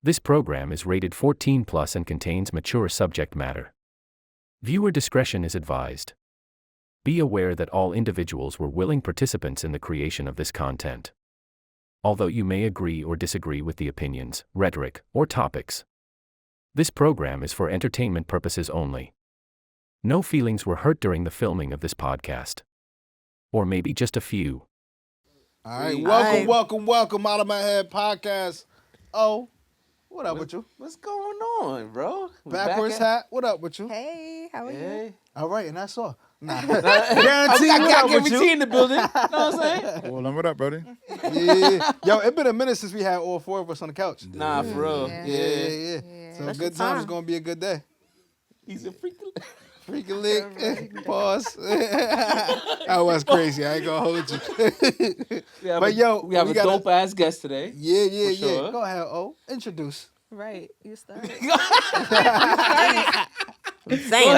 This program is rated 14 plus and contains mature subject matter. Viewer discretion is advised. Be aware that all individuals were willing participants in the creation of this content. Although you may agree or disagree with the opinions, rhetoric, or topics, this program is for entertainment purposes only. No feelings were hurt during the filming of this podcast. Or maybe just a few. All right, welcome Out of My Head podcast. Oh, what up with you? What's going on, bro? Backwards hat, what up with you? Hey, how are you? All right, and that's all. Nah. Guarantee what got up with guarantee you? in the building. You know what I'm saying? Well, what up, buddy? Yeah. Yo, it's been a minute since we had all four of us on the couch. Nah, for real. Yeah. So That's good the times time. is going to be a good day. He's a freaking... Freaking lick. Pause. That was crazy. I ain't going to hold you. But yo, we have a gotta- dope-ass guest today. Yeah. sure. Go ahead, O. Introduce. Right, you started. Saying,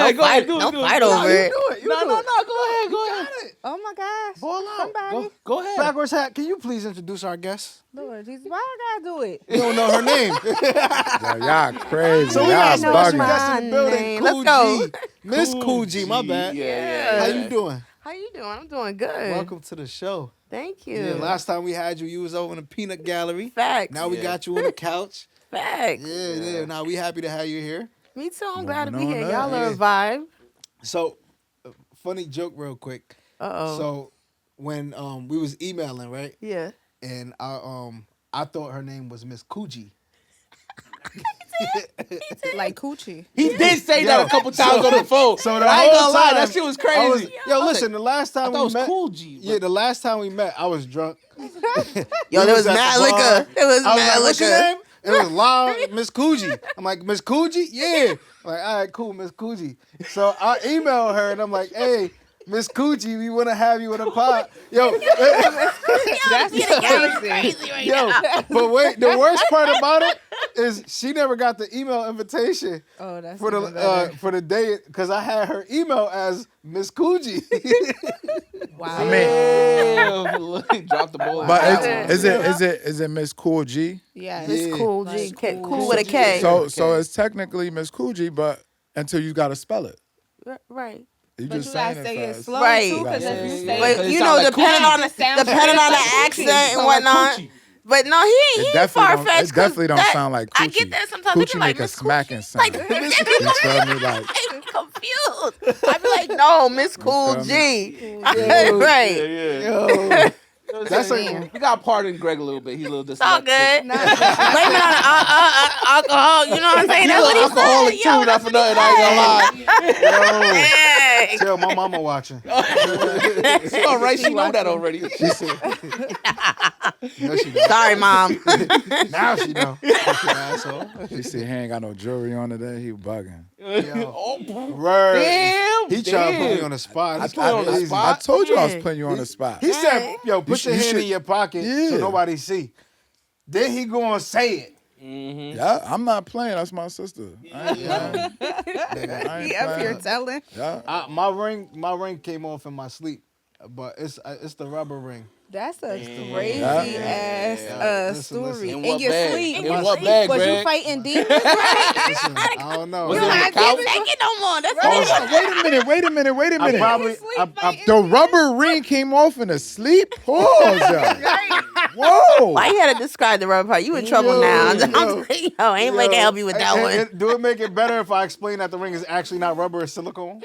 Don't fight over it. No, go ahead. Oh my gosh. Ball out. Somebody. Go ahead. Backwards hat, can you please introduce our guest? Lord Jesus, why I gotta do it? You don't know her name. Yo, y'all crazy. So we y'all got a special bugging. guest in the building, name. Kool Let's G. Miss Kool G, my bad. Yeah. How you doing? How you doing? I'm doing good. Welcome to the show. Thank you. Yeah, last time we had you was over in the peanut gallery. Facts. Now we Yeah. got you on the couch. Facts. Yeah. Now we happy to have you here. Me too. I'm glad to be Moving here. on Y'all up. are a vibe. So, funny joke real quick. Uh-oh. So, when we was emailing, right? Yeah. And I thought her name was Miss Coochie. Like coochie. He did say that a couple times on the phone. So the I ain't whole gonna lie, time, that shit was crazy. I was, yo, I was listen, the last I time thought it we was met. Cool G. Yeah, the last time we met, I was drunk. Yo, We there was at the mad bar. liquor. There was I was mad like, what's your liquor. name? It was loud, Miss Coochie. I'm like, Miss Coochie? Yeah. I'm like, all right, cool, Miss Coochie. So I emailed her and I'm like, hey, Miss Coochie, we want to have you in a pod. Yo, That's crazy. yo, but wait, the worst part about it is she never got the email invitation Oh, that's for even better. the day because I had her email as Miss Coochie. Wow. I mean, He dropped the ball. but Wow. is it Miss Cool G? Yeah, Yeah. it's cool. G. Like K- cool. cool with a K. So it's technically Miss Cool G, but until you gotta spell it. Right. You But just you gotta saying say it it fast. slow Right. too, because if you Yeah, say yeah. But It you sound know, like depending coochie. on It sounds depending like on the coochie. accent and Sound like whatnot. coochie. But no, he It ain't definitely far don't. fetched. It definitely don't sound like Coochie. I get that sometimes. They Coochie be like, make a Miss smacking Coochie. sound. Like, You feel me? Like I'm confused. I be like, no, Miss Cool feel G. Yeah. Right. Yo, that's like like, we got pardon Greg a little bit. He's a little It's all dyslexic. good. Blame it on alcohol. You know what I'm saying? He's That's a what little he said. alcoholic Yo, too, not that's for what he nothing. I ain't gonna lie. yo, said. chill, my mama watching. It's all right. She know that already. No, she don't. Sorry, Mom. Now she know. Fucking asshole. you see, he ain't got no jewelry on today. He bugging. Yo. Word. Damn. He tried to put me on the spot. He's put you on the crazy. spot. I told you I was Yeah. putting you on the spot. He said, yo, put your you hand should- in your pocket so Yeah. nobody see. Then he gonna say it. Yeah, I'm not playing. That's my sister. I ain't playing. I ain't He up here playing. telling. Yeah. My ring came off in my sleep, but it's the rubber ring. That's a crazy Yeah. ass Listen, story. listen. In In what your bag? sleep. In what bag, Was you Greg? fighting demons? Listen, I don't know. Was You it on the not couch? getting naked no more. That's Oh, what wait a minute. I probably The rubber ring came off in a sleep? Pause, yo. Whoa. Why you had to describe the rubber part? You in trouble Yo, now. yo. Ain't like I help you with that one. Do it make it better if I explain that the ring is actually not rubber, it's silicone?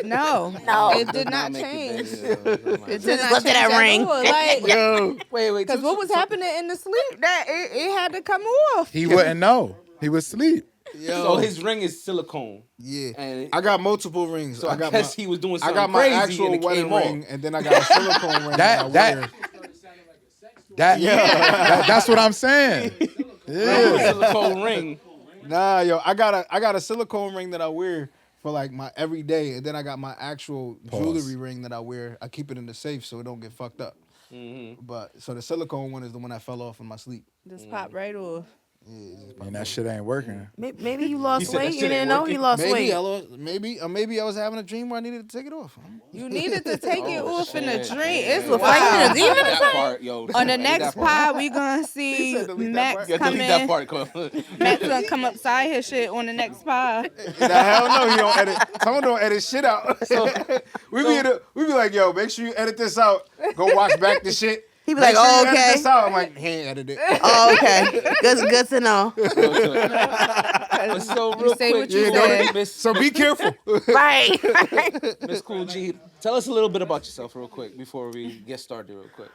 No. No. It did not change. It did Just not look change at that at ring. all. Like, Yo. Wait. because what was happening in the sleep, that it had to come off. He wouldn't know. He was asleep. So his ring is silicone. Yeah. And I got multiple rings. so I I got guess he was doing I something got my crazy actual and it wedding came ring, off. and then I got a silicone ring that I wear. That's what I'm saying. Yeah. Silicone ring. Nah, yo, I got a silicone ring that I wear for like my everyday, and then I got my actual jewelry ring that I wear. I keep it in the safe so it don't get fucked up. But so the silicone one is the one that fell off in my sleep. Just pop right off. And that shit ain't working. Maybe you lost said that weight. shit You didn't ain't know working. he lost Maybe weight. I lost, maybe I was having a dream where I needed to take it off. You needed to take it off in a shit. drink. It's Wow. wild. That part, yo. On the delete next that part. pod, we gonna see said delete that Max part. Yeah, come delete that in. part, Kool. Max gonna come upside his shit on the next pod. The hell no, he don't edit. Someone don't edit shit out. we be like, yo, make sure you edit this out. Go watch back the shit. He be Make like, sure oh, you edit okay. this out. I'm like, he ain't edited. Oh, okay. Good to know. So real say quick, what you said. Miss So be careful. Right. Miss Kool G, tell us a little bit about yourself real quick before we get started real quick.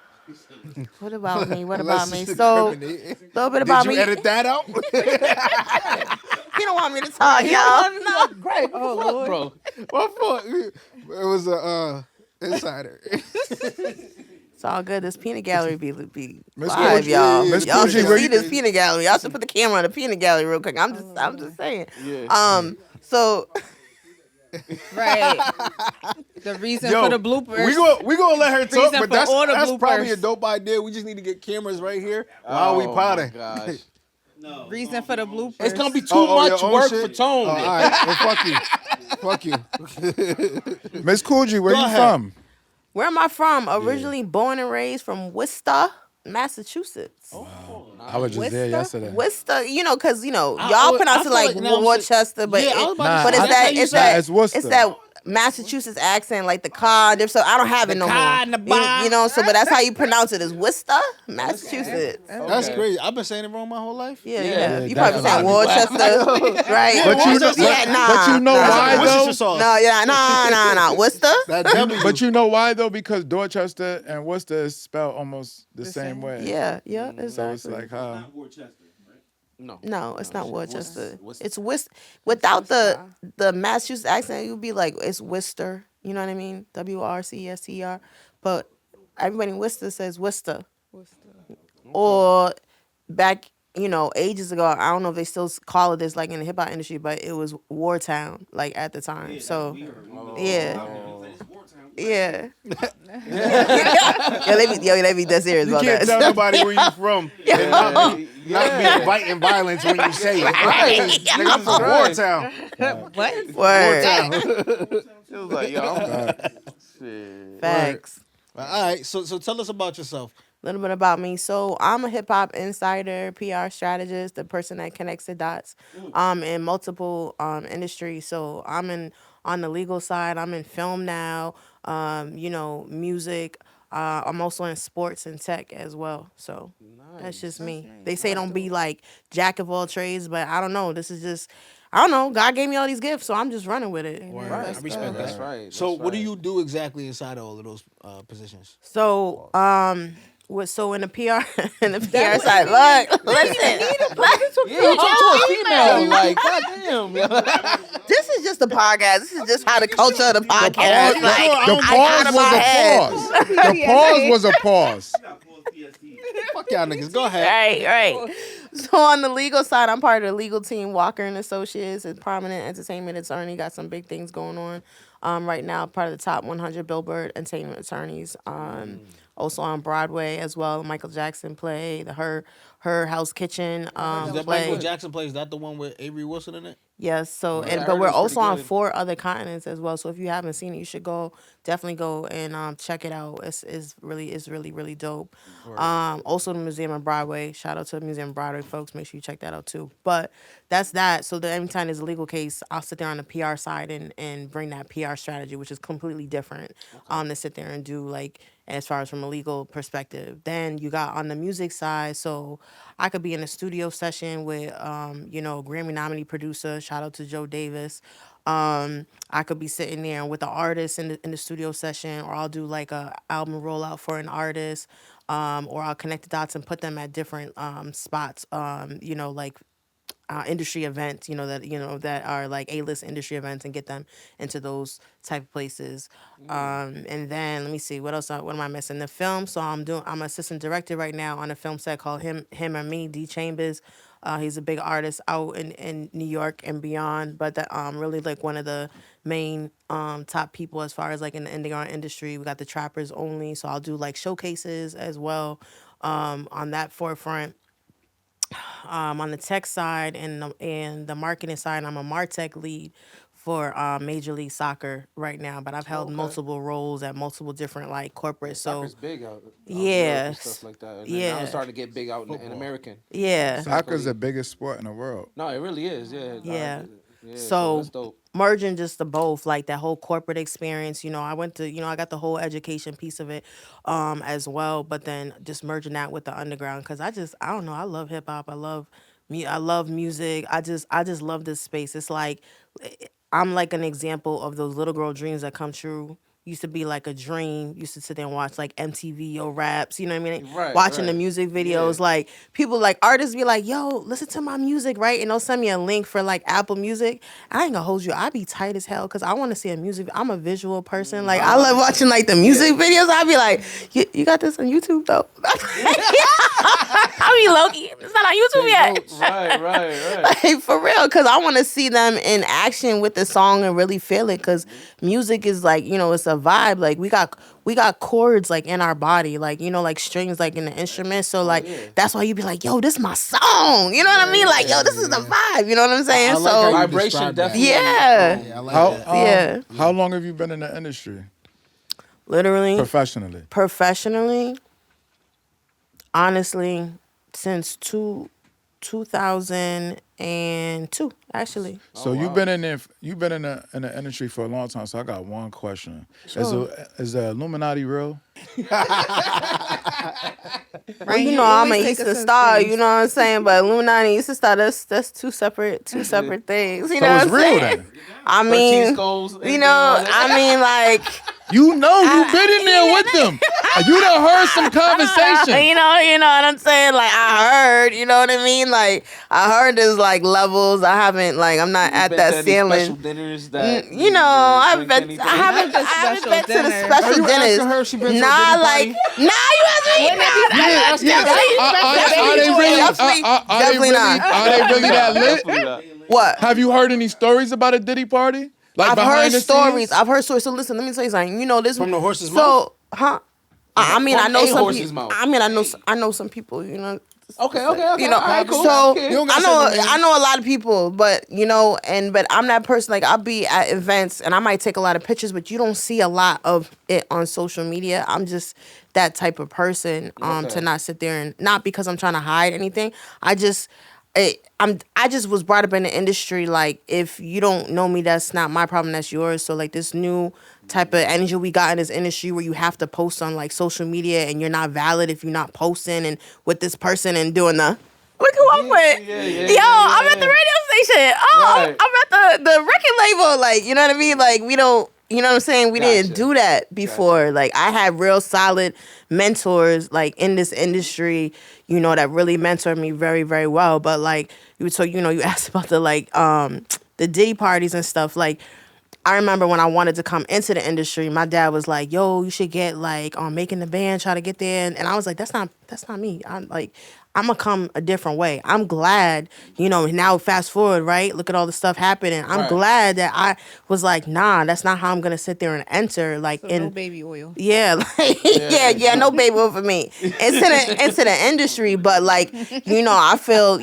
What about me? What Unless about me? it's So, a incriminating. little bit Did about you me. edit that out? He don't want me to talk, y'all. No, great. Oh, Lord. Bro. My fault. It was a insider. It's all good. This peanut gallery be Miss live, Kool- y'all. Miss Y'all Kool G, should where see you- this peanut gallery. Y'all should put the camera on the peanut gallery real quick. I'm just saying. Yeah. So Right. The reason for the bloopers. We gonna let her talk, Reason but for that's all the probably bloopers. a dope idea. We just need to get cameras right here while we Oh, potting. my gosh. Reason for the bloopers. It's going to be too your much own work shit? for Tone. Oh, all right, well, fuck you. Miss Kool G, where Go you ahead. from? where am I from? Originally born and raised from Worcester, Massachusetts. I was just there yesterday. Worcester, because y'all I pronounce it feel like like now I'm Worcester, but Yeah, I was about to but say, it's that's how that you it's say that it. It's Worcester. it's that Massachusetts accent, like the car. So I don't have it no car more. and the bar. You know, so but that's how you pronounce it is Worcester, Massachusetts. That's Okay. crazy. I've been saying it wrong my whole life. Yeah. Yeah, You probably saying definitely. Worcester, right? But you know, Worcester, but you know why Worcestershire though? sauce. No, yeah, no. Worcester. That W. But you know why though? Because Dorchester and Worcester is spelled almost the same way. Yeah, So exactly. it's like how. No, it's not Worcester. Worcester. It's Worcester. Without the Massachusetts accent, you'd be like, it's Worcester. You know what I mean? WRCESTER. But everybody in Worcester says Worcester. Or back, ages ago, I don't know if they still call it this, like in the hip hop industry, but it was Wartown, like at the time. So, yeah. Yeah. They be that serious You about can't that. tell nobody where you from and not be inviting violence when you say it. Right. Nigga, I'm from Right. Wartown. What? Word. It was like, yo, shit. Facts. All right, so tell us about yourself. A little bit about me. So I'm a hip hop insider, PR strategist, the person that connects the dots in multiple industries. So I'm on the legal side. I'm in film now, music. I'm also in sports and tech as well. So that's just me. They say don't be like jack of all trades, but I don't know. This is just, I don't know. God gave me all these gifts, so I'm just running with it. Right. Right. I respect That's that. right. So That's what do right. you do exactly inside of all of those positions? So, so in the PR side, look, listen, Yeah, you talk to a female. Like, goddamn. this is just a podcast. This is just how the culture of the podcast. The Like, pause was a pause. The pause was a pause. Fuck y'all niggas. Go ahead. right. So on the legal side, I'm part of the legal team, Walker and Associates, a prominent entertainment attorney. Got some big things going on right now. Part of the top 100 Billboard entertainment attorneys. Also on Broadway as well. Michael Jackson play Her House Kitchen Is that play. Michael Jackson play? Is that the one with Avery Wilson in it? Yes, so I but heard we're it was also pretty on good. 4 other continents as well. So if you haven't seen it, you should definitely go and check it out. It's really dope. Also the Museum of Broadway. Shout out to the Museum of Broadway folks. Make sure you check that out too. But that's that. So that every time there's a legal case, I'll sit there on the PR side and bring that PR strategy, which is completely different. To sit there and do like as far as from a legal perspective. Then you got on the music side, so I could be in a studio session with Grammy nominee producer, shout out to Joe Davis. I could be sitting there with the artist in the studio session, or I'll do like a album rollout for an artist, or I'll connect the dots and put them at different spots, like industry events, that are like A-list industry events, and get them into those type of places. And then let me see what else. What am I missing? The film. So I'm assistant director right now on a film set called Him or Me. D Chambers. He's a big artist out in New York and beyond, but that really like one of the main top people as far as like in the indie art industry. We got the Trappers Only, so I'll do like showcases as well on that forefront. On the tech side and the marketing side, I'm a MarTech lead for Major League Soccer right now. But I've held Okay. multiple roles at multiple different like corporate. So Soccer's big out in Europe yeah, and stuff like that. And then now it's starting to get big out in American. yeah, Soccer's the biggest sport in the world. No, it really is. Yeah. yeah. Yeah. So So that's dope. merging just the both, like that whole corporate experience. I went to, I got the whole education piece of it, as well. But then just merging that with the underground, because I don't know, I love hip hop. I love music. I just love this space. It's like I'm like an example of those little girl dreams that come true. Used to be like a dream. Used to sit there and watch like MTV Yo raps. You know what I mean? Right, Watching the right. music videos. Like people, like artists be like, "Yo, listen to my music," right? And they'll send me a link for like Apple Music. I ain't gonna hold you. I be tight as hell because I want to see a music. I'm a visual person. Like I love watching like the music videos. I be like, you got this on YouTube though? I be low-key. It's not on YouTube yet. Right. Like, for real, because I want to see them in action with the song and really feel it. Because music is like, it's a vibe. Like we got chords like in our body, like like strings like in the instrument. So like that's why you be like, yo, this is my song. You know what I mean? Like, yo, this is the vibe. You know what I'm saying? I like how So you Vibration describe that. definitely. yeah, I like How that. Yeah. How long have you been in the industry literally, professionally? professionally, honestly, since 2002, actually. So you've been in there. You've been in the industry for a long time. So I got one question: Sure. Is the Illuminati real? Well, You I'm always an take us Easter to Star, space. you know what I'm saying? But Illuminati, Easter Star, that's two separate things. You So know it's what I'm real saying? then. I 13 mean, skulls. like, You know, you've been in there with them. You done heard some conversation. you know what I'm saying? Like, I heard, you know what I mean? Like, I heard there's like levels. I haven't, like, I'm not at that Special ceiling. dinners that I've drink been, anything? I haven't, Not the I haven't special been to the dinners. special Are you dinners. asking her if she been to a Nah, Diddy like, party? you asking me? Are they really? Definitely not. Are they really that lit? Definitely not. What? Have you heard any stories about a Diddy party? Like I've heard behind the stories. scenes? I've heard stories. So listen, let me tell you something. You know this From the horse's so, mouth? huh? I mean, From I know a some horse's people. mouth. I mean, I know some people. You know. Okay. You know, All right, cool. so Okay. You don't I gotta know say no names. I know a lot of people, but but I'm that person. Like I'll be at events and I might take a lot of pictures, but you don't see a lot of it on social media. I'm just that type of person Okay. to not sit there and not because I'm trying to hide anything. I just was brought up in the industry. Like if you don't know me, that's not my problem. That's yours. So like this new type of energy we got in this industry where you have to post on like social media and you're not valid if you're not posting and with this person and doing the. Look who I'm with. I'm at the radio station. Right. I'm at the record label. Like, you know what I mean? Like, we don't, you know what I'm saying? We didn't Gotcha. do that before. Like, I had real solid mentors, like, in this industry, that really mentored me very, very well. But, like, you asked about the, like, the Diddy parties and stuff. Like, I remember when I wanted to come into the industry, my dad was like, "Yo, you should get like on Making the Band, try to get there." And I was like, "That's not me. I'm gonna come a different way." I'm glad, now fast forward, right? Look at all the stuff happening. I'm Right. glad that I was like, "Nah, that's not how I'm gonna sit there and enter." Like So in no baby oil. yeah, like, no baby oil for me. Into the industry, but like, I feel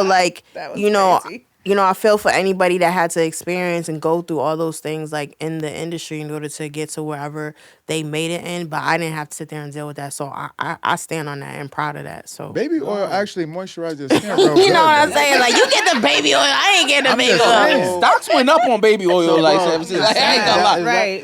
like, That was crazy. I feel for anybody that had to experience and go through all those things like in the industry in order to get to wherever they made it in. But I didn't have to sit there and deal with that. So I stand on that and proud of that. So Baby oil actually moisturizes your skin real you good, know what I'm though. saying? Like you get the baby oil. I ain't getting the I'm baby just oil. saying. Stocks went up on baby oil like ever since. I ain't gonna lie. Right.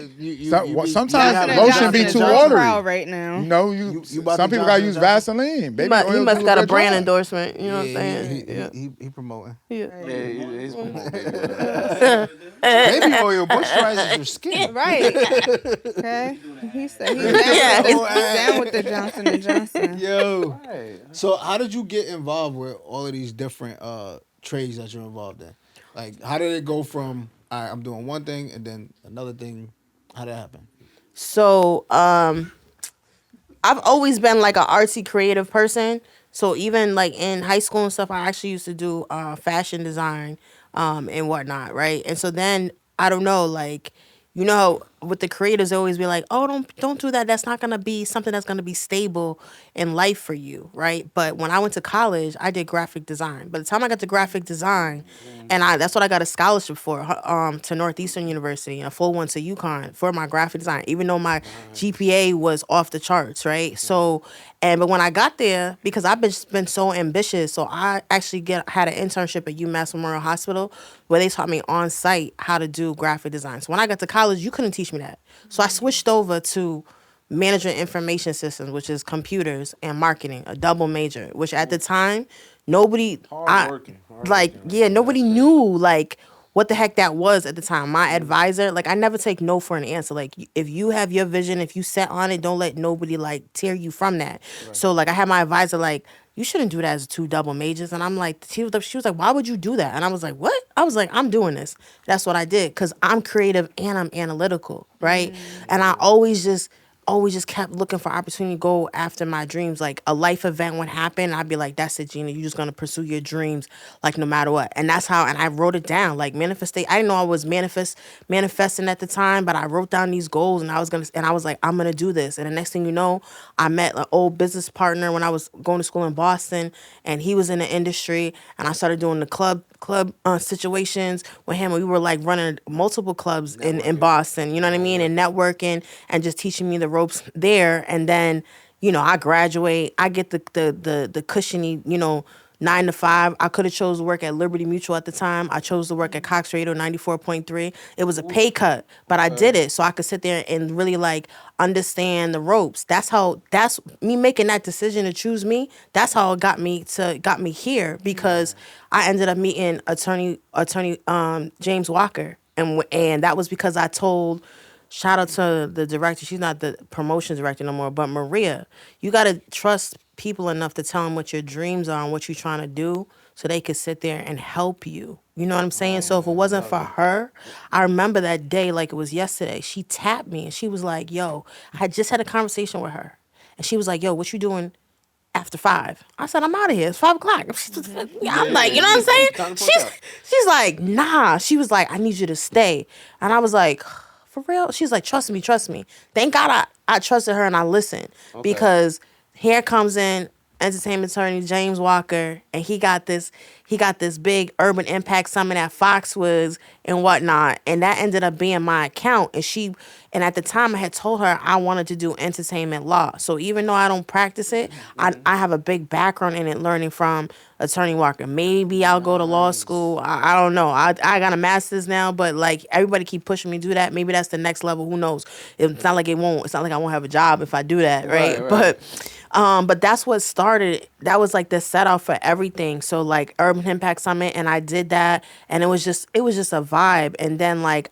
Sometimes Johnson lotion and be Johnson too is watery. proud right now. You about some to people gotta Johnson use & Johnson? Vaseline. Baby oil He must do got a good brand job. endorsement. You know what I'm saying? He promoting. Yeah. Yeah, he's promoting baby oil. Baby oil moisturizes your skin. Right. Okay. He said he's down with the Johnson and Johnson. Yo. Right. So how did you get involved with all of these different trades that you're involved in? Like, how did it go from, all right, I'm doing one thing and then another thing? How did that happen? So, I've always been like an artsy creative person. So even like in high school and stuff, I actually used to do fashion design and whatnot, right? And so then I don't know, like, with the creators, they always be like, "Oh, don't do that. That's not gonna be something that's gonna be stable in life for you, right?" But when I went to college, I did graphic design. By the time I got to graphic design, and that's what I got a scholarship for, to Northeastern University, a full one to UConn for my graphic design, even though my GPA was off the charts, right? So, but when I got there, because I've been so ambitious, so I actually had an internship at UMass Memorial Hospital where they taught me on site how to do graphic design. So when I got to college, you couldn't teach me that. So I switched over to management information systems, which is computers and marketing, a double major, which at the time, nobody, Hard like, working. yeah, nobody knew, like, what the heck that was at the time. My advisor, like, I never take no for an answer. Like, if you have your vision, if you set on it, don't let nobody, like, tear you from that. So, like, I had my advisor, like, you shouldn't do that as two double majors. And I'm like, she was like, why would you do that? And I was like, what? I was like, I'm doing this. That's what I did, because I'm creative and I'm analytical, right? And I always just kept looking for opportunity to go after my dreams. Like, a life event would happen, I'd be like, that's it, Gina. You're just gonna pursue your dreams, like, no matter what. And that's how, and I wrote it down, like, manifestate. I didn't know I was manifesting at the time, but I wrote down these goals, and I was like, I'm gonna do this. And the next thing you know, I met an old business partner when I was going to school in Boston, and he was in the industry, and I started doing the club situations with him. We were like running multiple clubs in Boston, you know what I mean, and networking and just teaching me the ropes there. And then, I graduate, I get the cushiony, 9 to 5. I could have chose to work at Liberty Mutual at the time. I chose to work at Cox Radio 94.3. It was a pay cut, but I did it so I could sit there and really, like, understand the ropes. That's me making that decision to choose me. That's how it got me here, because I ended up meeting attorney James Walker, and that was because I told. Shout out to the director. She's not the promotions director no more, but Maria, you got to trust people enough to tell them what your dreams are and what you're trying to do, so they could sit there and help you. You know what I'm saying? So if it wasn't for her, I remember that day like it was yesterday. She tapped me and she was like, yo, I had just had a conversation with her. And she was like, yo, what you doing after 5? I said, I'm out of here. It's 5 o'clock. I'm like, you know what I'm saying? She's like, nah. She was like, I need you to stay. And I was like, for real? She's like, trust me. Thank God I trusted her and I listened, because here comes in entertainment attorney James Walker, and he got this big urban impact summit at Foxwoods and whatnot, and that ended up being my account. And at the time I had told her I wanted to do entertainment law. So even though I don't practice it, I have a big background in it, learning from attorney Walker. Maybe I'll go to law school. I don't know. I got a master's now, but like everybody keep pushing me to do that. Maybe that's the next level. Who knows? It's not like I won't have a job if I do that, right? But that's what started. That was like the setup for everything. So like Urban Impact Summit, and I did that, and it was just a vibe. And then like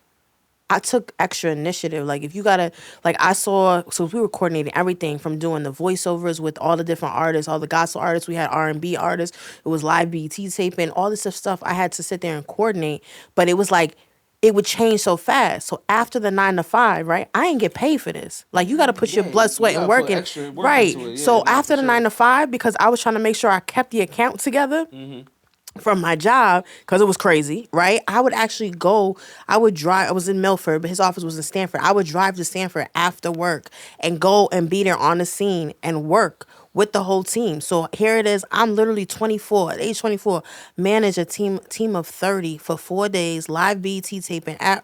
I took extra initiative. Like if you gotta, like so we were coordinating everything from doing the voiceovers with all the different artists, all the gospel artists. We had R&B artists. It was live BET taping, all this stuff. I had to sit there and coordinate, but it was like, it would change so fast. So after the 9 to 5, right, I ain't get paid for this. Like you got to put your blood, sweat, and work in. Right. So after the 9 to 5, because I was trying to make sure I kept the account together. From my job, because it was crazy, right? I would drive. I was in Milford, but his office was in Stanford. I would drive to Stanford after work and go and be there on the scene and work with the whole team. So here it is. I'm literally 24, at age 24, manage a team of 30 for 4 days, live BET taping at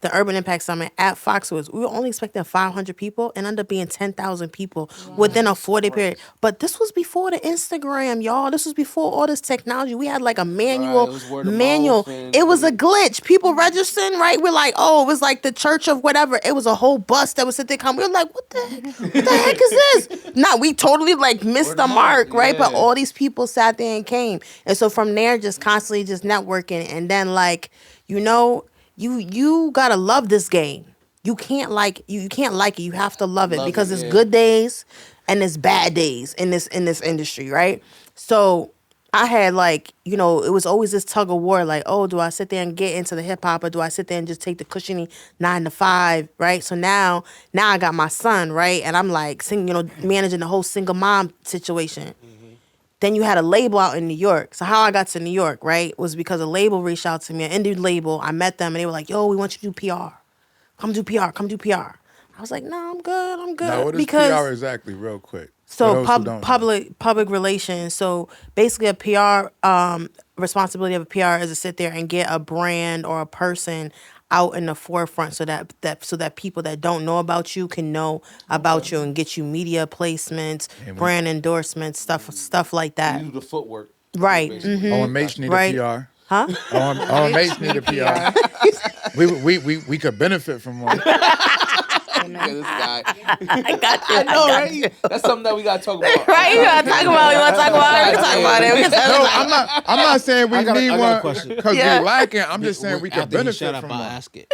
the Urban Impact Summit at Foxwoods. We were only expecting 500 people and ended up being 10,000 people within a 4-day period. But this was before the Instagram, y'all. This was before all this technology. We had like a manual. It was a glitch. People registering, right? We're like, oh, it was like the church of whatever. It was a whole bus that was sitting there coming. We were like, what the heck is this? Nah, we totally like missed the mark, right? Yeah. But all these people sat there and came. And so from there, just constantly just networking. And then like, you gotta love this game. You can't like you can't like it. You have to love it, because there's good days and there's bad days in this industry, right? So I had like, it was always this tug of war, like, oh, do I sit there and get into the hip hop, or do I sit there and just take the cushiony 9 to 5, right? So now I got my son, right? And I'm like managing the whole single mom situation. Then you had a label out in New York. So how I got to New York, right, was because a label reached out to me, an indie label. I met them, and they were like, yo, we want you to do PR. come do PR, come do PR. I was like, no, I'm good, I'm good. Now, what is because PR exactly, real quick? so For those who don't know. public relations. So basically, a PR responsibility of a PR is to sit there and get a brand or a person out in the forefront, so that people that don't know about you can know about you and get you media placements, brand endorsements, stuff like that. You do the footwork. Right. basically. OMH need Right. a PR. Huh? OMH need a PR. We could benefit from one. Look at this guy. I got you. I know, right? That's something that we gotta talk about. Right? You want to talk about it? You want to talk about it? We can talk about it. We can talk No, about it. I'm not saying we I got a need one question. because Yeah. we lacking. I'm just saying we could After he benefit shut up, from I'll one. ask it.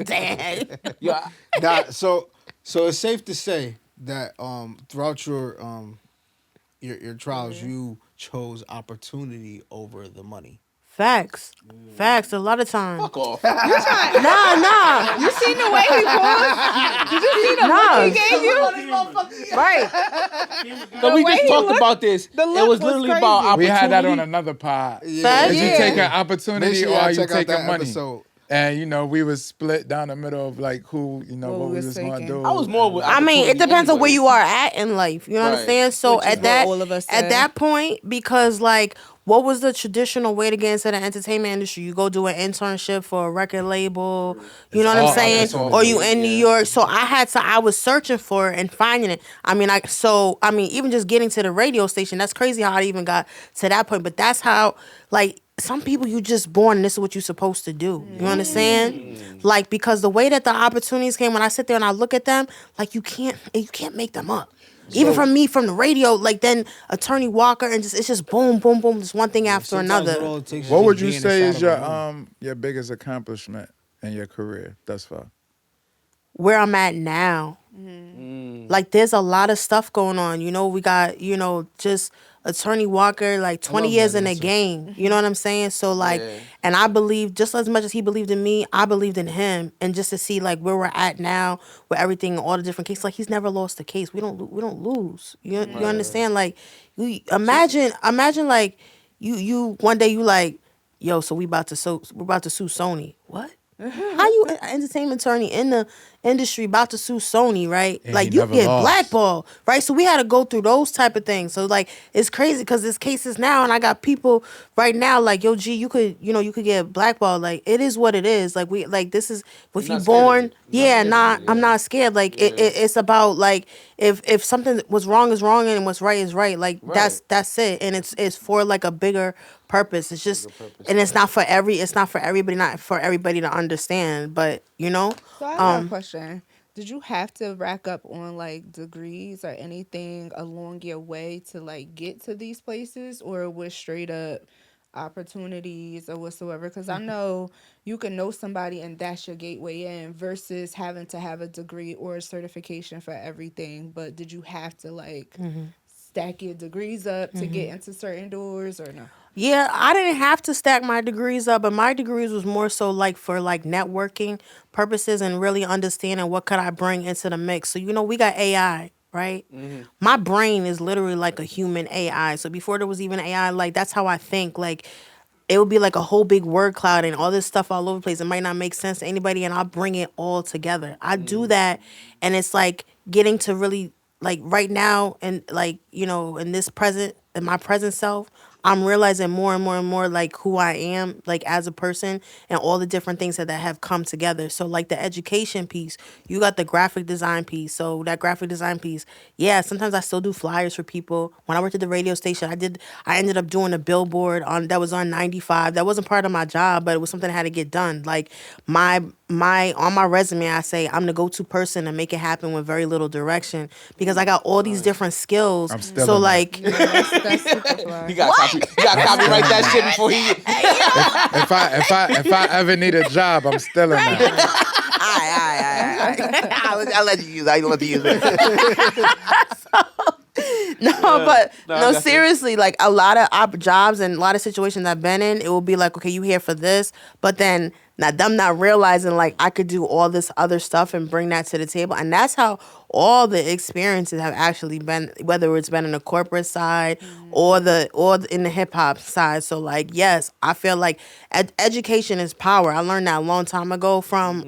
Dang. Yeah, So it's safe to say that throughout your trials, you chose opportunity over the money. Facts. A lot of times. fuck off. Nah. You seen the way he paused? Did you see the Nah. look he gave you? Right. So we way just he talked looked- about this. the It look was was literally crazy. about We opportunity. had that on another pod. Facts. Is you Yeah. taking Make opportunity sure or y'all are you check out taking that money? episode. And we was split down the middle of like who what we was going to taking. do. I was more with I mean, it opportunity depends on where anyway. you are at in life. You know what I'm Right. saying? So Which is at what that all of us at said. that point, because like, what was the traditional way to get into the entertainment industry? You go do an internship for a record label. You know what all I'm saying? opportunity. Or you in New Yeah. York. So I was searching for it and finding it. I mean, even just getting to the radio station. That's crazy how I even got to that point. But that's how, like, some people you just born and this is what you're supposed to do. You understand? Like, because the way that the opportunities came, when I sit there and I look at them, like you can't make them up. Even from me from the radio, like then Attorney Walker and it's just boom, boom, boom, just one thing after Sometimes another. all it takes is What just would you being say is inside of a room. your biggest accomplishment in your career thus far? Where I'm at now. Like there's a lot of stuff going on. We got, just Attorney Walker, like 20 love years that in the answer. game. You know what I'm saying? So like, Yeah. and I believe just as much as he believed in me, I believed in him. And just to see like where we're at now with everything, all the different cases, like he's never lost a case. We don't lose. You understand? Like, imagine like you one day you like, yo, so we're about to sue Sony. What? How you an entertainment attorney in the industry about to sue Sony, right? And like he you never get lost. blackballed, right? So we had to go through those type of things. So like it's crazy because there's cases now, and I got people right now like, yo, G, you could get blackballed. Like it is what it is. Like this is if You're you not scared of born, it. You're yeah, not scared of it, I'm yeah. not scared. Like it's about like if something was wrong is wrong and what's right is right. Like Right. that's it, and it's for like a bigger purpose. It's just and it's not for everybody, not for everybody to understand. But So I have a question. Did you have to rack up on like degrees or anything along your way to like get to these places, or it was straight up opportunities or whatsoever? Because I know you can know somebody and that's your gateway in versus having to have a degree or a certification for everything. But did you have to like stack your degrees up to get into certain doors or no? Yeah, I didn't have to stack my degrees up, but my degrees was more so like for like networking purposes and really understanding what could I bring into the mix. So we got AI, right? My brain is literally like a human AI. So before there was even AI, like that's how I think. Like it would be like a whole big word cloud and all this stuff all over the place. It might not make sense to anybody, and I'll bring it all together. I do that, and it's like getting to really like right now and like in this present in my present self. I'm realizing more and more and more like who I am like as a person and all the different things that have come together. So like the education piece, you got the graphic design piece. So that graphic design piece, yeah, sometimes I still do flyers for people. When I worked at the radio station, I ended up doing a billboard that was on 95. That wasn't part of my job, but it was something I had to get done. Like my on my resume, I say I'm the go-to person and make it happen with very little direction because I got all these different skills. I'm still So in like That's super fly. You got to copyright that shit before he. If I ever need a job, I'm still in that. I'll let you use it. I don't let you use it. but I no, got you. seriously, like a lot of jobs and a lot of situations I've been in, it will be like, okay, you here for this, but then not them not realizing like I could do all this other stuff and bring that to the table, and that's how all the experiences have actually been, whether it's been in the corporate side or in the hip hop side. So like, yes, I feel like education is power. I learned that a long time ago from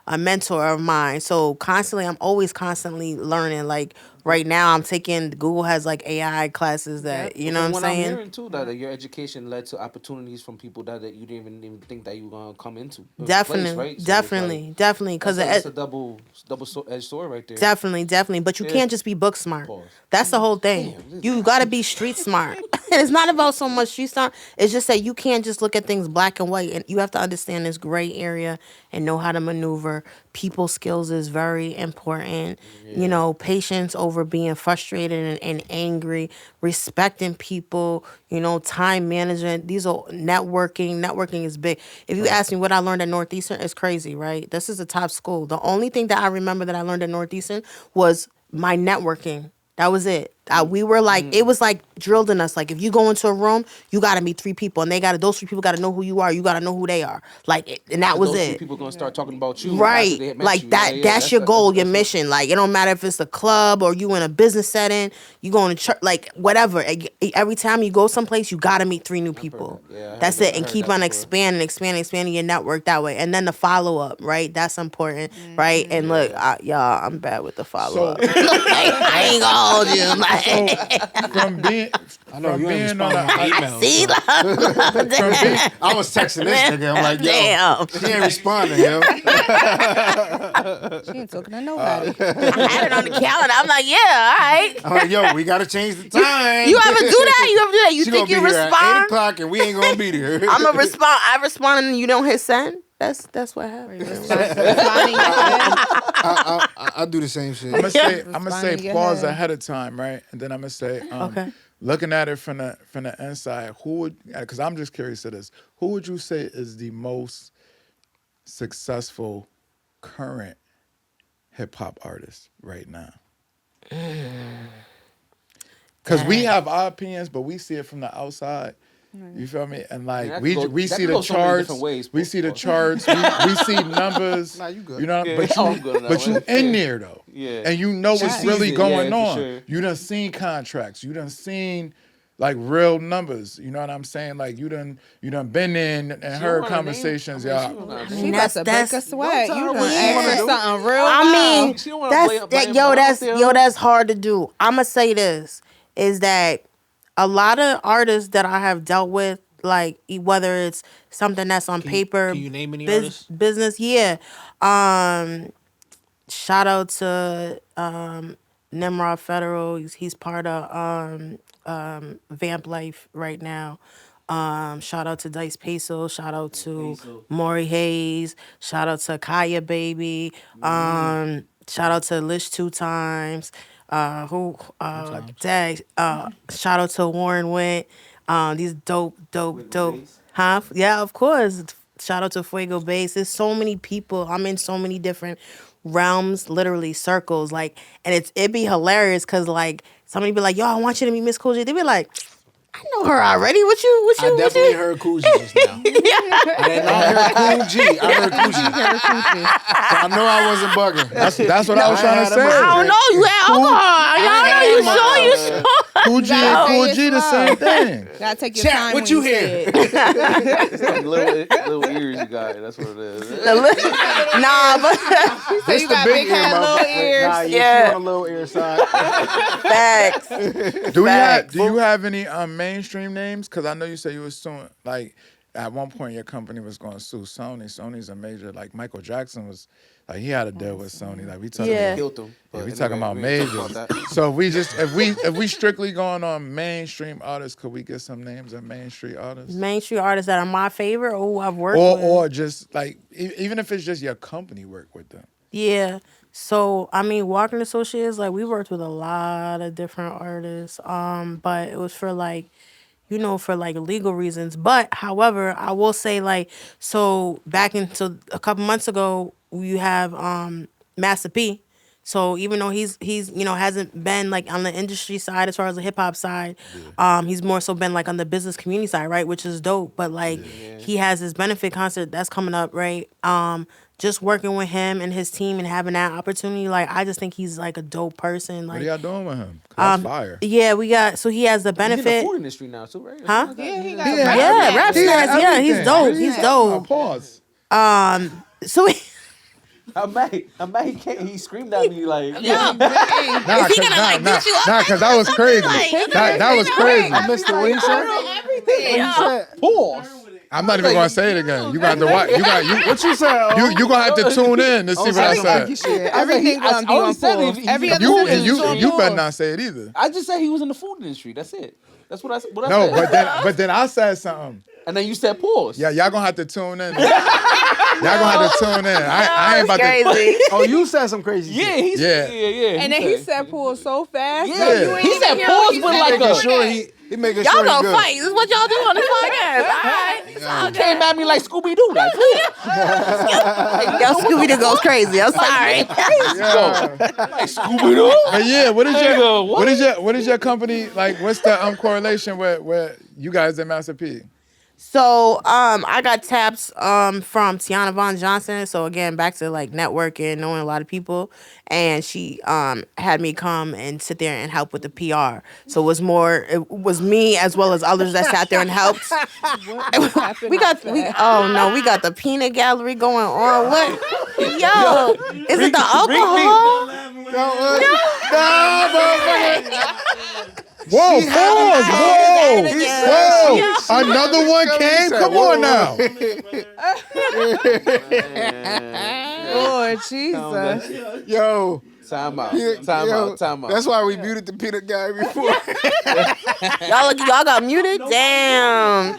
a mentor of mine. So constantly, I'm always constantly learning. Like right now, I'm taking Google has like AI classes that you know what I'm When I'm saying. hearing too that your education led to opportunities from people that you didn't even think that you were gonna come into Definitely, place, right? So it's definitely, like, definitely, because that's a edged sword right there. definitely. But you Yeah. can't just be book smart. Pause. That's the whole thing. Damn, this You got to be street smart. And it's not about so much street smart. It's just that you can't just look at things black and white, and you have to understand this gray area and know how to maneuver. People skills is very important. You know, patience over being frustrated and angry, respecting people. You know, time management. These are networking. Networking is big. If you ask me what I learned at Northeastern, it's crazy, right? This is a top school. The only thing that I remember that I learned at Northeastern was my networking. That was it. We were like, it was like drilled in us. Like, if you go into a room, you got to meet 3 people, and those 3 people got to know who you are. You got to know who they are. Like, and that was those three it. people gonna start talking about you after Right, they met like you. that. Yeah, that's your goal, your that's mission. Like, it don't matter if it's a club or you in a business setting. You going to church, like whatever. Every time you go someplace, you gotta meet 3 new people. that. Yeah, I heard That's that. it, I and heard keep that on before. expanding your network that way. And then the follow up, right? That's important, right? And look, y'all, I'm bad with the follow up. I ain't gonna hold you. Like, From being I know from you ain't being on responding to my a emails. see, so. I was texting this nigga. I'm like, yo, damn. she ain't responding, yo. She ain't talking to nobody. I had it on the calendar. I'm like, yeah, all right. I'm like, yo, we gotta change the time. You ever do that? You She think gonna you be here at 8 respond? o'clock and we ain't gonna be there. I'm gonna respond. I respond and you don't hit send. That's what happened. Responding your head. I do the same shit. I'm gonna say Responding your pause head. ahead of time, right? And then I'm gonna say, Okay. looking at it from the inside, who would? Because I'm just curious of this. Who would you say is the most successful current hip hop artist right now? Because we have our opinions, but we see it from the outside. You feel me? And like that we could go- we that see could the go so many charts, different ways, we bro. see the charts, we see numbers. Nah, you good. You know, Yeah, but I'm good on that but you one. in there though, Yeah. and you know what's sees really it, going yeah, for on. sure. You done seen contracts, you done seen like real numbers. You know what I'm saying? Like you done been in and heard wanna name- conversations, I mean, she y'all. don't wanna I name- She about to break a sweat. Don't You tell done her asked what for you wanna something real I loud. mean, She don't wanna blame that's hard to do. I'ma say this is that a lot of artists that I have dealt with, like whether it's something that's on paper, can you name any artists? business, yeah. Shout out to Nimrod Federal. He's part of Vamp Life right now. Shout out to Dice Peso. Shout out to Maury Hayes. Shout out to Kaya Baby. Shout out to Lish 2 times. Dag. Shout out to Warren Went. These dope. Huh? Yeah, of course. Shout out to Fuego Base. There's so many people. I'm in so many different realms, literally circles. Like, and it'd be hilarious because like somebody be like, "Yo, I want you to meet Miss Cool J." They be like, "I know her already. What you?" I definitely heard Kool just now. I did not hear Kool G. I heard Kool G. So I know I wasn't bugging. That's what I was trying to I had say. I don't know. You had alcohol. Y'all know you sure. You sure? Cool G and gotta Cool say G it the slow. same thing. Gotta take your Chat, time. what when you say hear? it. It's like little ears you got. That's what it is. Nah, but So you got big head, little ears. Nah, Yeah. she on the little ear side. facts. Do you have any mainstream names? Because I know you said you were suing. Like at one point, your company was going to sue Sony. Sony's a major. Like Michael Jackson was. Like he had a deal with Sony. Like we talking. Yeah. About, Killed them. yeah, But we talking about anyway, we ain't majors. talking about that. So if we strictly going on mainstream artists, could we get some names of mainstream artists? Mainstream artists that are my favorite or who I've worked with. Or just like even if it's just your company work with them. Yeah. So I mean, Walking Associates, like we worked with a lot of different artists. But it was for like, for like legal reasons. But however, I will say like, so a couple months ago, you have Master P. So even though he's hasn't been like on the industry side as far as the hip hop side, he's more so been like on the business community side, right? Which is dope. But like he has his benefit concert that's coming up, right? Just working with him and his team and having that opportunity, like I just think he's like a dope person. Like What are y'all doing with him? 'Cause that's fire. yeah, so he has the He's in the benefit. food industry now too, right? Huh? Yeah, he got Yeah, rap He stars. had Yeah, he's everything. dope. Yeah. He's dope. Pause. So I'm mad. He can't. He screamed at me like, Nah, cause that was crazy. That was crazy. I missed the what he said. What he said? pause. I'm not even gonna say it again. You got to watch. What you said? You gonna have to tune in to see what I said. Everything gonna be on pause. Every other sentence is on You better pause. not say it either. I just said he was in the food industry. That's it. That's what I said. No, but then I said something. And then you said pause. Yeah, y'all gonna have to tune in. Y'all gonna have to tune in. I ain't about to. Oh, you said some crazy Yeah, shit. yeah. And then he said pull so fast. Yeah. that you ain't He even said hear pause what he with said like before a- Sure, that. he making y'all sure he gonna good. fight. This is what y'all do on this podcast. All right. It's all good. Came at me like Scooby Doo. Like, Yo, Scooby Doo goes crazy. I'm sorry. like Scooby Doo. But yeah, what is Nigga, your what? what is your company like? What's the correlation with you guys at Master P? So I got taps from Tiana Von Johnson. So again, back to like networking, knowing a lot of people, and she had me come and sit there and help with the PR. So it was me as well as others that sat there and helped. we got the peanut gallery going on. What? Yo, is it the alcohol? Whoa, pause! Whoa! Another one came. Come on now. Lord Jesus. Yo. Time out. Yo, Time out. That's why we muted the peanut guy before. Y'all got muted? Damn.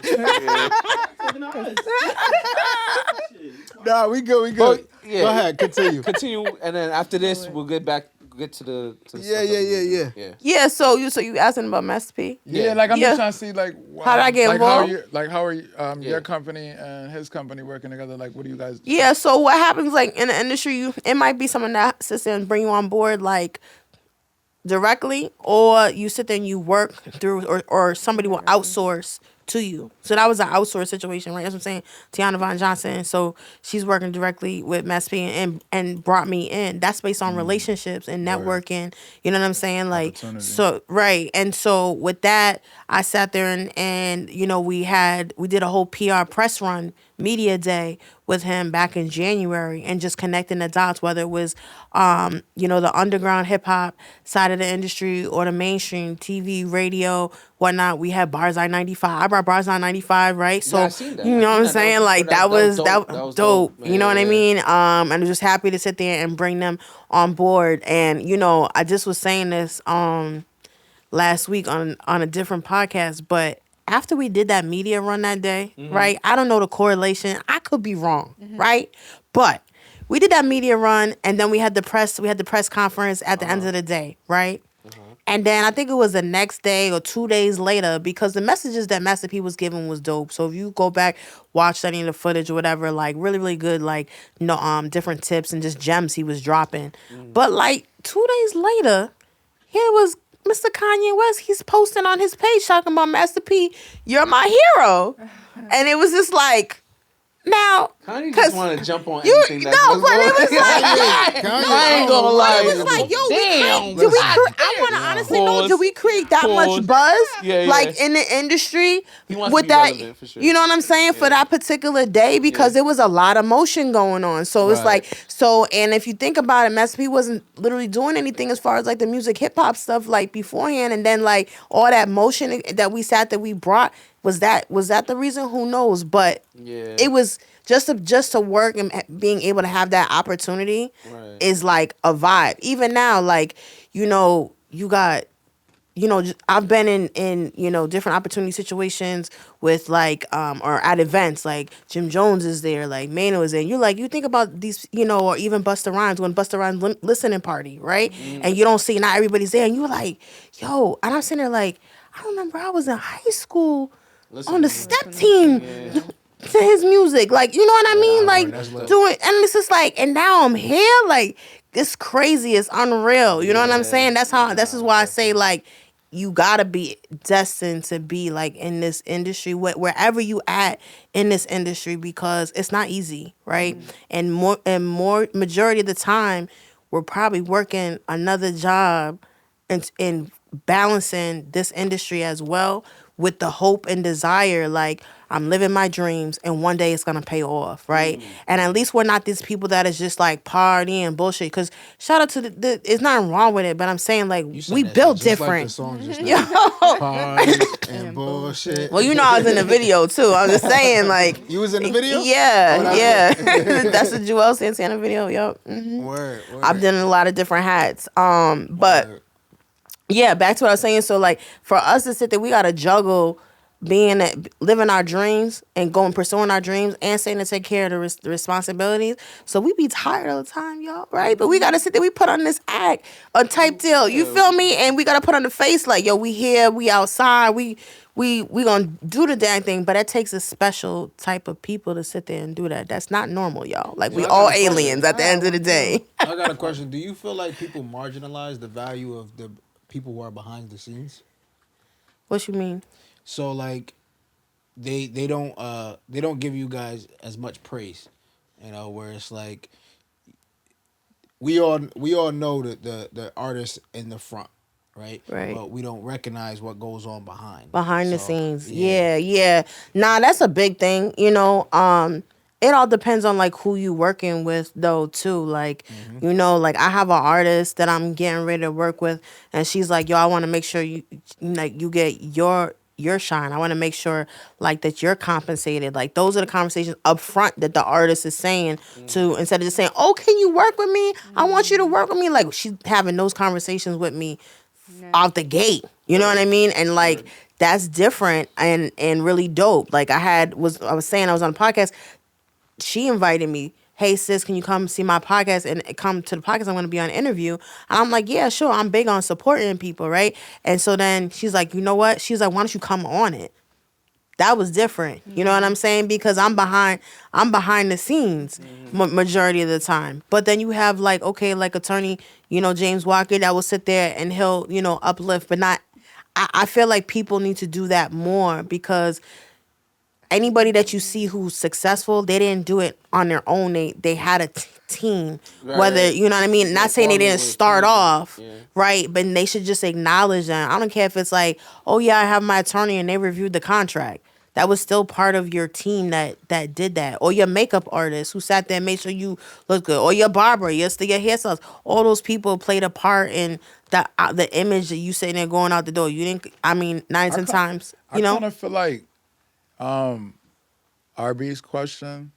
Nah, we good. But, yeah. Go ahead, continue. Continue, and then after this, we'll get to the stuff that we do. Yeah. Yeah, so you asking about Master P? Yeah, like I'm Yeah. just trying to see like How did I get involved? How are your company and his company working together? Like, what do you guys do? Yeah, so what happens like in the industry, it might be someone that sits there and bring you on board like directly, or you sit there and you work through, or somebody will outsource to you. So that was an outsource situation, right? That's what I'm saying. Tiana Von Johnson. So she's working directly with Mass P and brought me in. That's based on relationships and networking. You know what I'm saying? Like, so, right. And so with that, I sat there and we did a whole PR press run media day with him back in January, and just connecting the dots, whether it was the underground hip hop side of the industry or the mainstream TV, radio, whatnot. We had Bars I 95. I brought Bars I 95, right? So Yeah, I seen that. you know what I'm saying? Like that was dope. Man. You know what I mean? And I'm just happy to sit there and bring them on board. And I just was saying this last week on a different podcast, but after we did that media run that day, right? I don't know the correlation. I could be wrong, right? But we did that media run, and then we had the press conference at the end of the day, right? And then I think it was the next day or 2 days later, because the messages that Master P was giving was dope. So if you go back, watch any of the footage or whatever, like really, really good, like different tips and just gems he was dropping. But like 2 days later, here was Mr. Kanye West. He's posting on his page talking about Master P, you're my hero. And it was just like, now, Kanye just want to jump on you anything that's no, but it was like, I ain't gonna lie. it was like, yo, damn. I want to honestly know, did we create that much buzz, like in the industry He wants with to be that? relevant, for sure. You know what I'm saying, for that particular day, because there was a lot of motion going on. So it's like, and if you think about it, Master P wasn't literally doing anything as far as like the music, hip hop stuff like beforehand, and then like all that motion that we brought. Was that the reason? Who knows? But it was just to work and being able to have that opportunity is like a vibe. Even now, like you got I've been in different opportunity situations with like or at events like Jim Jones is there, like Mano is there. You think about these, or even Busta Rhymes, when Busta Rhymes listening party, right? And you don't see, not everybody's there, and you're like, yo, and I'm sitting there like, I remember I was in high school on the step team to his music, like, you know what I mean, like doing, and it's just like, and now I'm here, like, it's crazy. It's unreal. You know what I'm saying? This is why I say like you gotta be destined to be like in this industry, wherever you at in this industry, because it's not easy, right? And more majority of the time, we're probably working another job and balancing this industry as well with the hope and desire, like I'm living my dreams and one day it's gonna pay off, right? And at least we're not these people that is just like partying bullshit. Because shout out to it's nothing wrong with it, but I'm saying like You said we that built shit Just like the different. song just Yo, now. Parties and bullshit. well, you know I was in the video too. I'm just saying like You was in the video? yeah, Oh, yeah. That's the Joel Santana video. Yep. Word. I've done a lot of different hats. But Word. yeah, back to what I was saying. So like for us to sit there, we gotta juggle living our dreams and going pursuing our dreams and saying to take care of the responsibilities. So we be tired all the time, y'all, right? But we gotta sit there. We put on this act, a type deal. You feel me? And we gotta put on the face like, yo, we here, we outside, we gonna do the dang thing. But it takes a special type of people to sit there and do that. That's not normal, y'all. Like we I all got a question. aliens at the end of the day. I got a question. Do you feel like people marginalize the value of the people who are behind the scenes? What you mean? So like, they don't give you guys as much praise, where it's like we all know the artists in the front, right? Right. But we don't recognize what goes on behind Behind the So, scenes. Yeah. Nah, that's a big thing. It all depends on like who you working with though too. Like, like I have an artist that I'm getting ready to work with and she's like, yo, I want to make sure you get your shine. I want to make sure like that you're compensated. Like those are the conversations up front that the artist is saying to, instead of just saying, oh, can you work with me? I want you to work with me. Like she's having those conversations with me out the gate. You know what I mean? And like that's different and really dope. Like I was saying I was on a podcast. She invited me, hey sis, can you come see my podcast and come to the podcast? I'm going to be on an interview. And I'm like, yeah, sure. I'm big on supporting people, right? And so then she's like, you know what? She's like, why don't you come on it? That was different. You know what I'm saying? Because I'm behind the scenes majority of the time. But then you have like, okay, like attorney, James Walker that will sit there and he'll, uplift, but not, I feel like people need to do that more because anybody that you see who's successful, they didn't do it on their own. They had a team. Whether, you know what I mean? Not saying they didn't start off, right? But they should just acknowledge that. I don't care if it's like, oh yeah, I have my attorney and they reviewed the contract. That was still part of your team that did that. Or your makeup artist who sat there and made sure you look good. Or your barber, your hairstylist. All those people played a part in the image that you sitting there going out the door. You didn't, 9 times, I kind of feel like RB's question,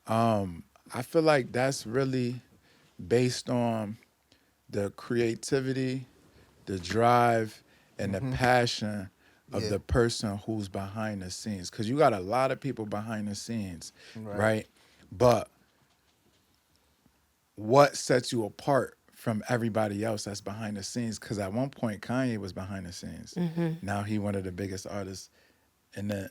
I feel like that's really based on the creativity, the drive, and the passion of the person who's behind the scenes. Because you got a lot of people behind the scenes, right? But what sets you apart from everybody else that's behind the scenes? Because at one point, Kanye was behind the scenes. Now he one of the biggest artists in the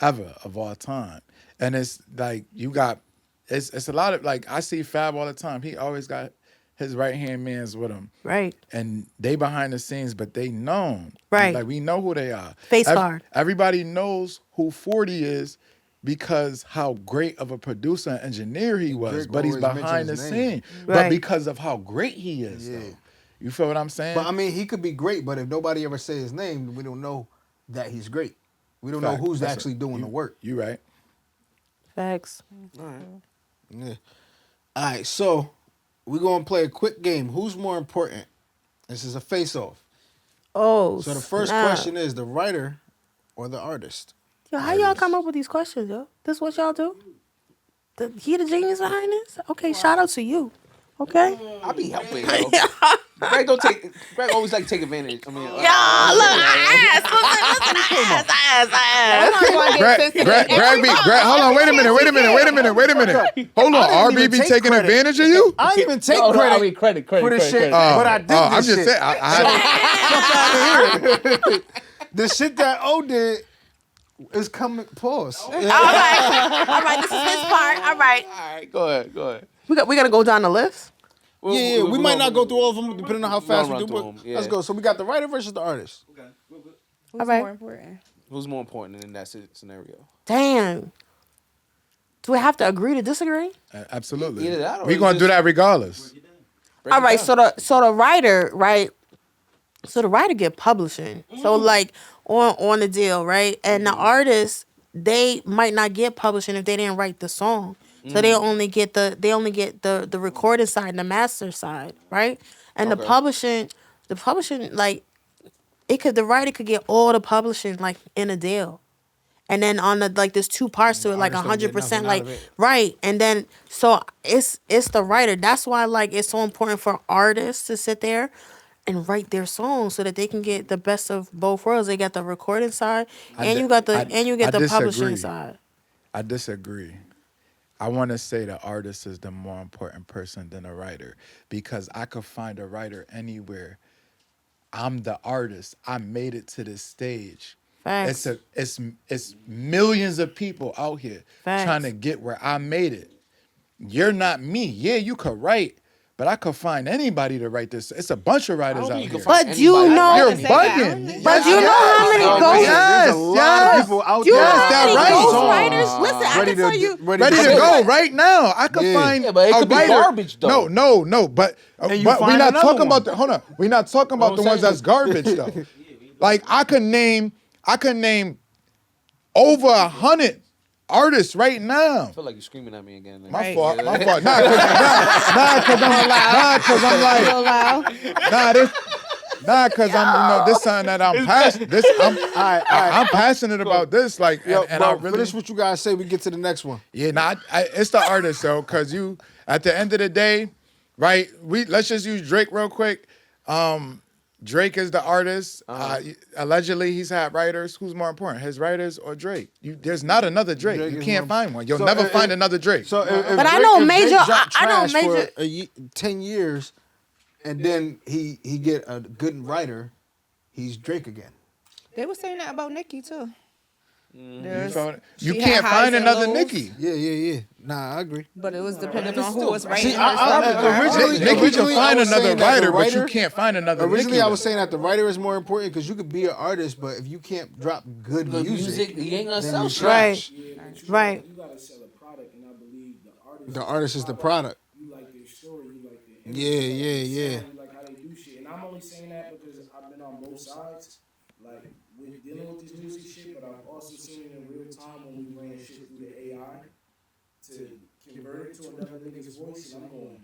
ever of all time. And it's like it's a lot of like I see Fab all the time. He always got his right hand mans with him. Right. And they behind the scenes, but they known. Right. Like we know who they are. Face card. Everybody knows who 40 is because how great of a producer and engineer he was. Drake But he's always behind the mentions his name. scene. Right. But because of how great he is though. You feel what I'm saying? But he could be great, but if nobody ever say his name, we don't know that he's great. We don't know Fact. who's That's actually doing the work. You right. Facts. Yeah. All right, so we're going to play a quick game. Who's more important? This is a face-off. Oh, So the first snap. question is the writer or the artist? Yo, how y'all come up with these questions, yo? This what y'all do? He the genius behind this? Okay, shout out to you. Okay? I be helping, yo. Greg always like to take advantage. I mean, Y'all, look, I asked. Greg, hold on, wait a minute. Hold on, I didn't RB even be take taking credit. advantage of you? I didn't even take No, credit, I mean credit for this shit, credit. but I did this I'm just shit. saying. I The shit that O did is coming. Pause. All right, this is his part. All right. All right, go ahead. We're going to go down the list? Yeah, we might not go through all of them depending on how fast we run do. through But 'em, yeah. let's go. So we got the writer versus the artist. Who's Alright. more important? Who's more important in that scenario? Damn. Do we have to agree to disagree? Absolutely. Either that or We're you going to do just- that regardless. Break All it right, down. so the writer, right? So the writer get publishing. So like on the deal, right? And the artist, they might not get publishing if they didn't write the song. So they only get the recording side and the master side, right? And Okay. the publishing like the writer could get all the publishing like in a deal. And then on the like there's two parts to it, like artist don't get 100%, nothing out like of it. right. And then so it's the writer. That's why like it's so important for artists to sit there and write their songs so that they can get the best of both worlds. They got the recording side and you get the publishing disagree. side. I disagree. I want to say the artist is the more important person than a writer because I could find a writer anywhere. I'm the artist. I made it to this stage. Facts. It's millions of people out here Facts. trying to get where I made it. You're not me. Yeah, you could write, but I could find anybody to write this. It's a bunch of writers out here. But you Anybody know, You're Say that. bugging. but you know how many ghost There's a lot of people out you know there. how many that right? ghostwriters? Listen, I Ready can tell to you. Ready to go right now. I could Yeah. find Yeah, but it a could be writer. garbage, though. No. But you we're find not another talking one. about the. Hold on. We're not talking about the ones that's garbage though. Like I could name over 100 artists right now. I feel like you're screaming at me again. nigga. My fault. Nah, cause I'm like, Real loud. cause I'm, this something that I'm passionate. I'm passionate about this. Like, Yo, and bro, I really, finish what you guys say. We get to the next one. yeah, it's the artist though, cause you, at the end of the day, right? Let's just use Drake real quick. Drake is the artist. Allegedly, he's had writers. Who's more important, his writers or Drake? There's not another Drake. Drake You is can't more- find one. You'll So never if- find another Drake. So, But I know Major- dropped I know trash Major- for 10 years, and then he get a good writer. He's Drake again. They were saying that about Nicki too. There's- You she can't had highs find and another lows, Nicki. Yeah. Nah, I agree. But it was depending on who was writing See, her I- stuff. originally- Nicki can originally I find was another saying that the writer, but you writer- can't find another Originally, Nicki. I was saying that the writer is more important because you could be an artist, but if you can't drop good music, you ain't gonna then sell you shit. trash. Right. You gotta sell a product, and I believe the artist. The artist is the product. You like their story. You like their Yeah. You like how they do shit. And I'm only saying that because I've been on both sides, like with dealing with this music shit. But I've also seen it in real time when we ran shit through the AI to convert it to another nigga's voice, and I'm going,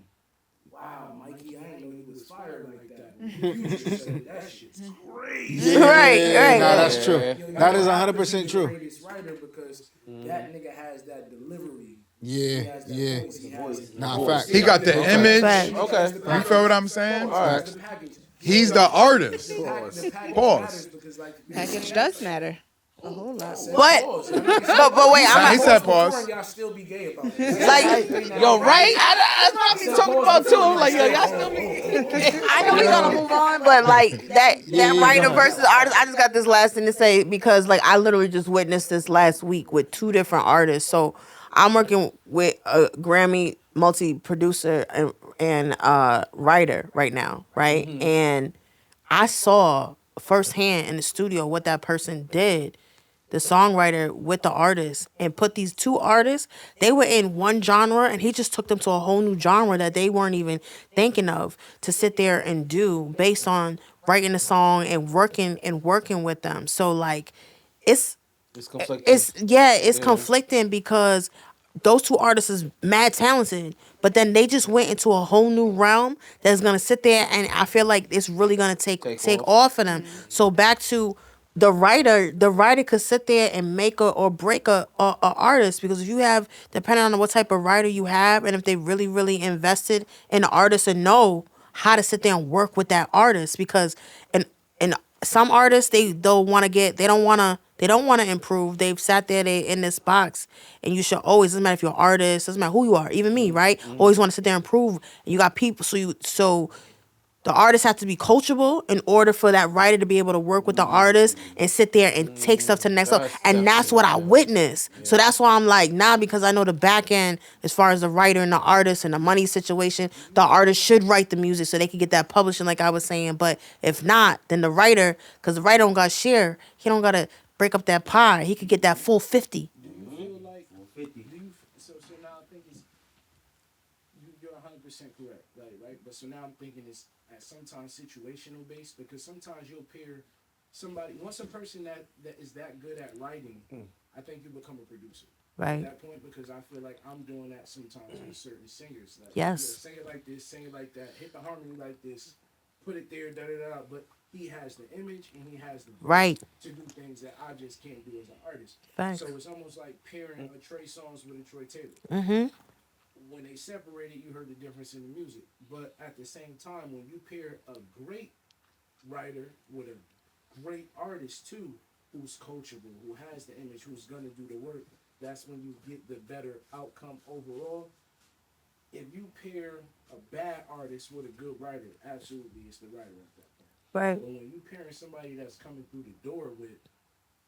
"Wow, Mikey, I didn't know you was fired like that." You just said that shit's crazy. Right. Nah, that's true. Yeah. That is You 100% have to be true. the greatest writer because that nigga has that delivery. Yeah, He has that yeah. voice. He has Nah, facts. He got the image. Facts. Okay. You feel what I'm saying? Facts. the package. He's the artist. The package Pause. matters because, like, Package does matter a whole lot. But wait, Nah, he said pause. and y'all still be gay about it. like Yo, right? That's what I be talking about too. I'm like, yo, y'all still be. I know we gotta move on, but like that writer versus artist, I just got this last thing to say because like I literally just witnessed this last week with two different artists. So I'm working with a Grammy multi-producer and writer right now, right? And I saw firsthand in the studio what that person did, the songwriter with the artist, and put these two artists, they were in one genre and he just took them to a whole new genre that they weren't even thinking of to sit there and do based on writing a song and working with them. So like it's conflicting because those two artists is mad talented, but then they just went into a whole new realm that's gonna sit there, and I feel like it's really gonna take off of them. So back to the writer could sit there and make or break a artist, because if you have, depending on what type of writer you have, and if they really invested in the artist and know how to sit there and work with that artist, because and some artists they don't want to improve. They've sat there, they in this box, and you should always, doesn't matter if you're an artist, doesn't matter who you are, even me, right? Always want to sit there and improve. And you got people, so The artist has to be coachable in order for that writer to be able to work with the artist and sit there and take stuff to the next level. And that's what I witnessed. So that's why I'm like, nah, because I know the back end, as far as the writer and the artist and the money situation, the artist should write the music so they can get that publishing, like I was saying. But if not, then the writer, because the writer don't got share, he don't got to break up that pie. He could get that full 50. Do you feel like so now I think it's you're 100% correct, right? But so now I'm thinking it's at sometimes situational based because sometimes you'll pair somebody once a person that is that good at writing, I think you become a producer. Right. At that point, because I feel like I'm doing that sometimes with certain singers. Like, Yes. Sing it like this, sing it like that, hit the harmony like this, put it there, da da da. But he has the image and he has the voice Right. to do things that I just can't do as an artist. Facts. So it's almost like pairing a Trey Songz with a Troy Taylor. Mm-hmm. When they separated, you heard the difference in the music. But at the same time, when you pair a great writer with a great artist too, who's coachable, who has the image, who's gonna do the work, that's when you get the better outcome overall. If you pair a bad artist with a good writer, absolutely it's the writer at that point. Right. But when you pairing somebody that's coming through the door with,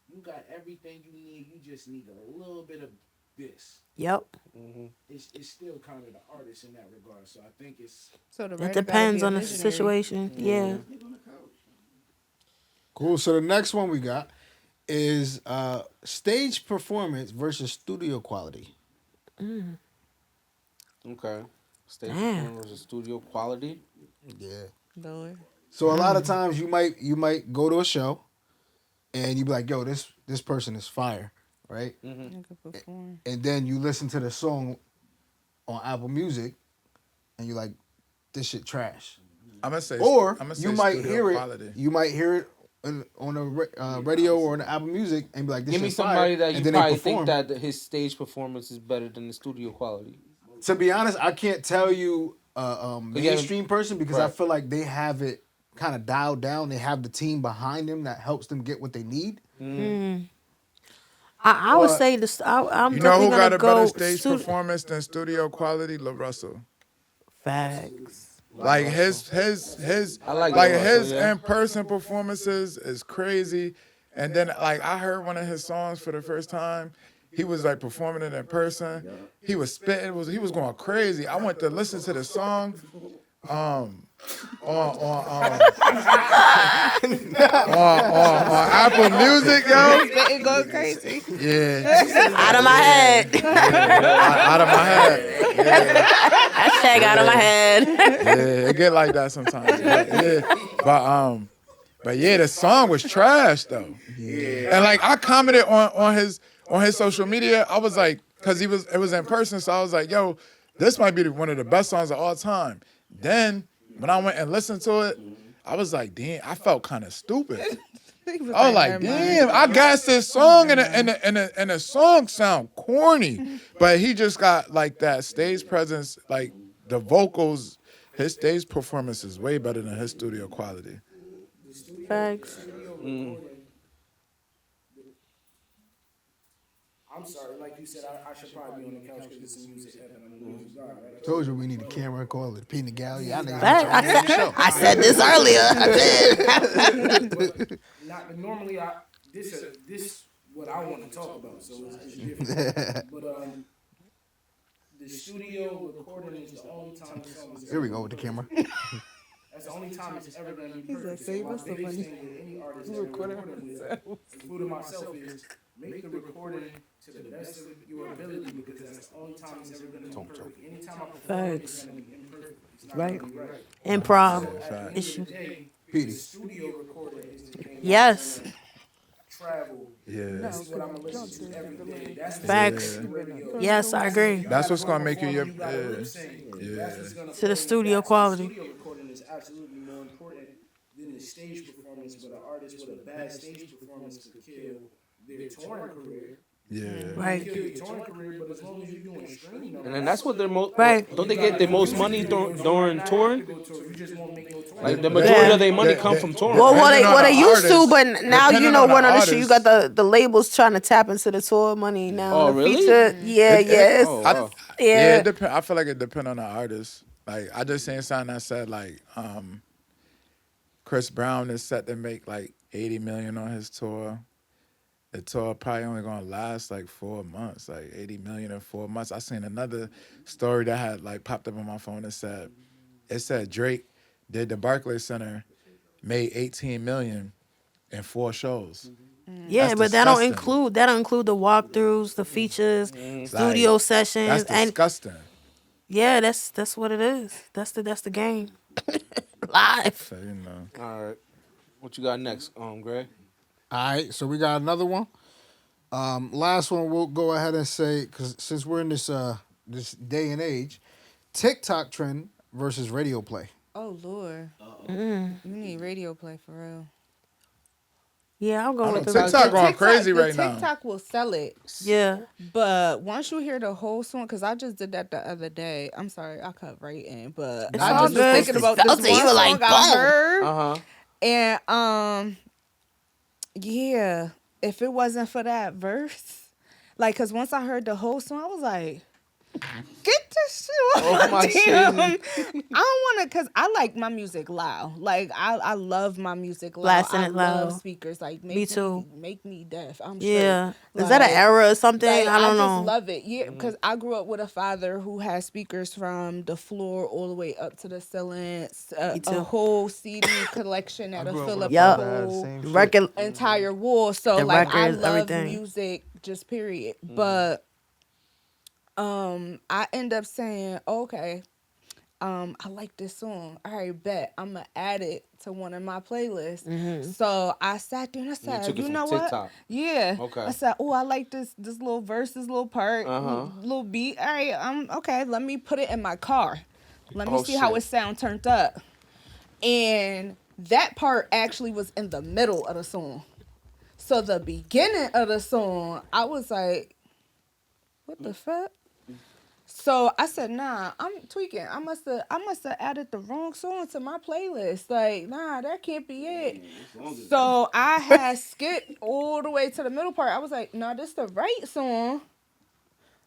you got everything you need, you just need a little bit of this. Yep. It's still kind of the artist in that regard. So I think it's So the It writer gotta depends be a on the visionary. situation. Yeah. Cool. So the next one we got is stage performance versus studio quality. Okay. Stage Damn. performance versus studio quality. Yeah. Lord. So a lot of times you might go to a show, and you be like, "Yo, this person is fire," right? You could perform. And then you listen to the song on Apple Music, and you're like, "This shit trash." I'm gonna say, Or I'm gonna say you might studio hear quality. it. You might hear it on a radio or on the Apple Music, and be like, "This Give me shit fire," somebody that and you then they probably perform. think that his stage performance is better than the studio quality. To be honest, I can't tell you mainstream person because I Right. feel like they have it kind of dialed down. They have the team behind them that helps them get what they need. I would But- say this. I'm You know who definitely got gonna a go better stage studio. performance than studio quality? La Russell. Facts. Like his I like like La his Russell, yeah. in-person performances is crazy. And then like I heard one of his songs for the first time. He was like performing it in person. He was spitting. He was going crazy. I went to listen to the song on Apple Music, yo. It go crazy. Yeah, Out of my head. out of my head. Hashtag out of my head. Yeah, it get like that sometimes. But yeah, the song was trash though. Yeah. And like I commented on his social media, I was like, cause it was in person, so I was like, yo, this might be one of the best songs of all time. Then when I went and listened to it, I was like, damn, I felt kind of stupid. I was like, damn, I got this song and the song sound corny, but he just got like that stage presence, like the vocals. His stage performance is way better than his studio quality. Facts. I'm sorry, like you said, I should probably be on the couch because some music happened. I'm a music guy, right? Told you we need a camera call it peanut gallery. Y'all niggas Facts. been trying to show. I said this earlier. I did. Not normally. This what I want to talk about, so it's different. But the studio recording is the only time the song is. Here we go with the camera. That's the only time it's ever gonna be He's like, perfect. save So my us the biggest money. thing with any artist that we're recording with, including myself, is make the recording to the best of your ability because that's the only time it's ever gonna be perfect. Anytime I perform, it's Facts. gonna be imperfect. It's not Right. gonna be right. Improv. At the end Issue. of the day, Petey. the studio recording is the thing Yes. that's gonna travel. Yeah. That's what I'm gonna listen to every day. That's the Facts. thing with the radio. Yes, I agree. That's what's gonna make you your You gotta lip sync. That's what's gonna To the play. studio That's- quality. The studio recording is absolutely more important than the stage performance, but an artist with a bad stage performance could kill their touring career. Yeah. Right. Kill your touring career, but as long as you're doing streaming numbers, And then that's what they're most. Right. Don't they get the most money during touring? you just won't make no touring. Like the majority Yeah. of their money come from touring. Well, Depending on they the used to, artist. but now Depending you know on the one of the shit. You artist. got the labels trying to tap into the tour money now. Oh, The really? feature- yeah, yes. Oh, I- wow. I feel like it depends on the artist. Like I just seen something that said like Chris Brown is set to make like 80 million on his tour. The tour probably only gonna last like 4 months, like 80 million in 4 months. I seen another story that had like popped up on my phone that said Drake did the Barclays Center, made 18 million in 4 shows. Yeah, That's but that don't disgusting. include the walkthroughs, the features, studio Like, sessions, that's and disgusting. yeah, that's what it is. That's the game. Live. So you know, All right. What you got next, Greg? All right, so we got another one. Last one, we'll go ahead and say, because since we're in this day and age, TikTok trend versus radio play. Oh Lord, you need radio play for real. Yeah, I'll go I with know the TikTok going crazy right now. TikTok will sell it, Yeah. but once you hear the whole song, because I just did that the other day. I'm sorry, I cut right in, but It's I all just was good. thinking about this Felt one it. You were song like, I boom. heard, Uh-huh. and yeah, if it wasn't for that verse, like, cause once I heard the whole song, I was like, get this shit off my damn. I don't want to, cause I like my music loud. Like I love my music loud. Blasting I it love loud. speakers. Like Me too. Make me deaf. I'm Yeah. straight. Is that an Like, era or something? like, I don't just know. love it. Yeah, because I grew up with a father who had speakers from the floor all the way up to the ceiling. Me too. A whole CD collection that'll grew up fill with up a the father that had the whole same shit. Record. entire wall. So The like I records, love everything. music, just period. But I end up saying, okay, I like this song. All right, bet I'm gonna add it to one of my playlists. So I sat there and I said, took it you from know TikTok. what? Yeah. Okay. I said, oh, I like this little verse, this little part, Uh-huh. little beat. All right, okay. Let me put it in my car. Let me Oh, see how shit. it sound turned up. And that part actually was in the middle of the song. So the beginning of the song, I was like, what the fuck? So I said, nah, I'm tweaking. I must have added the wrong song to my playlist. Like, nah, that can't be it. So I had skipped all the way to the middle part. I was like, nah, this the right song.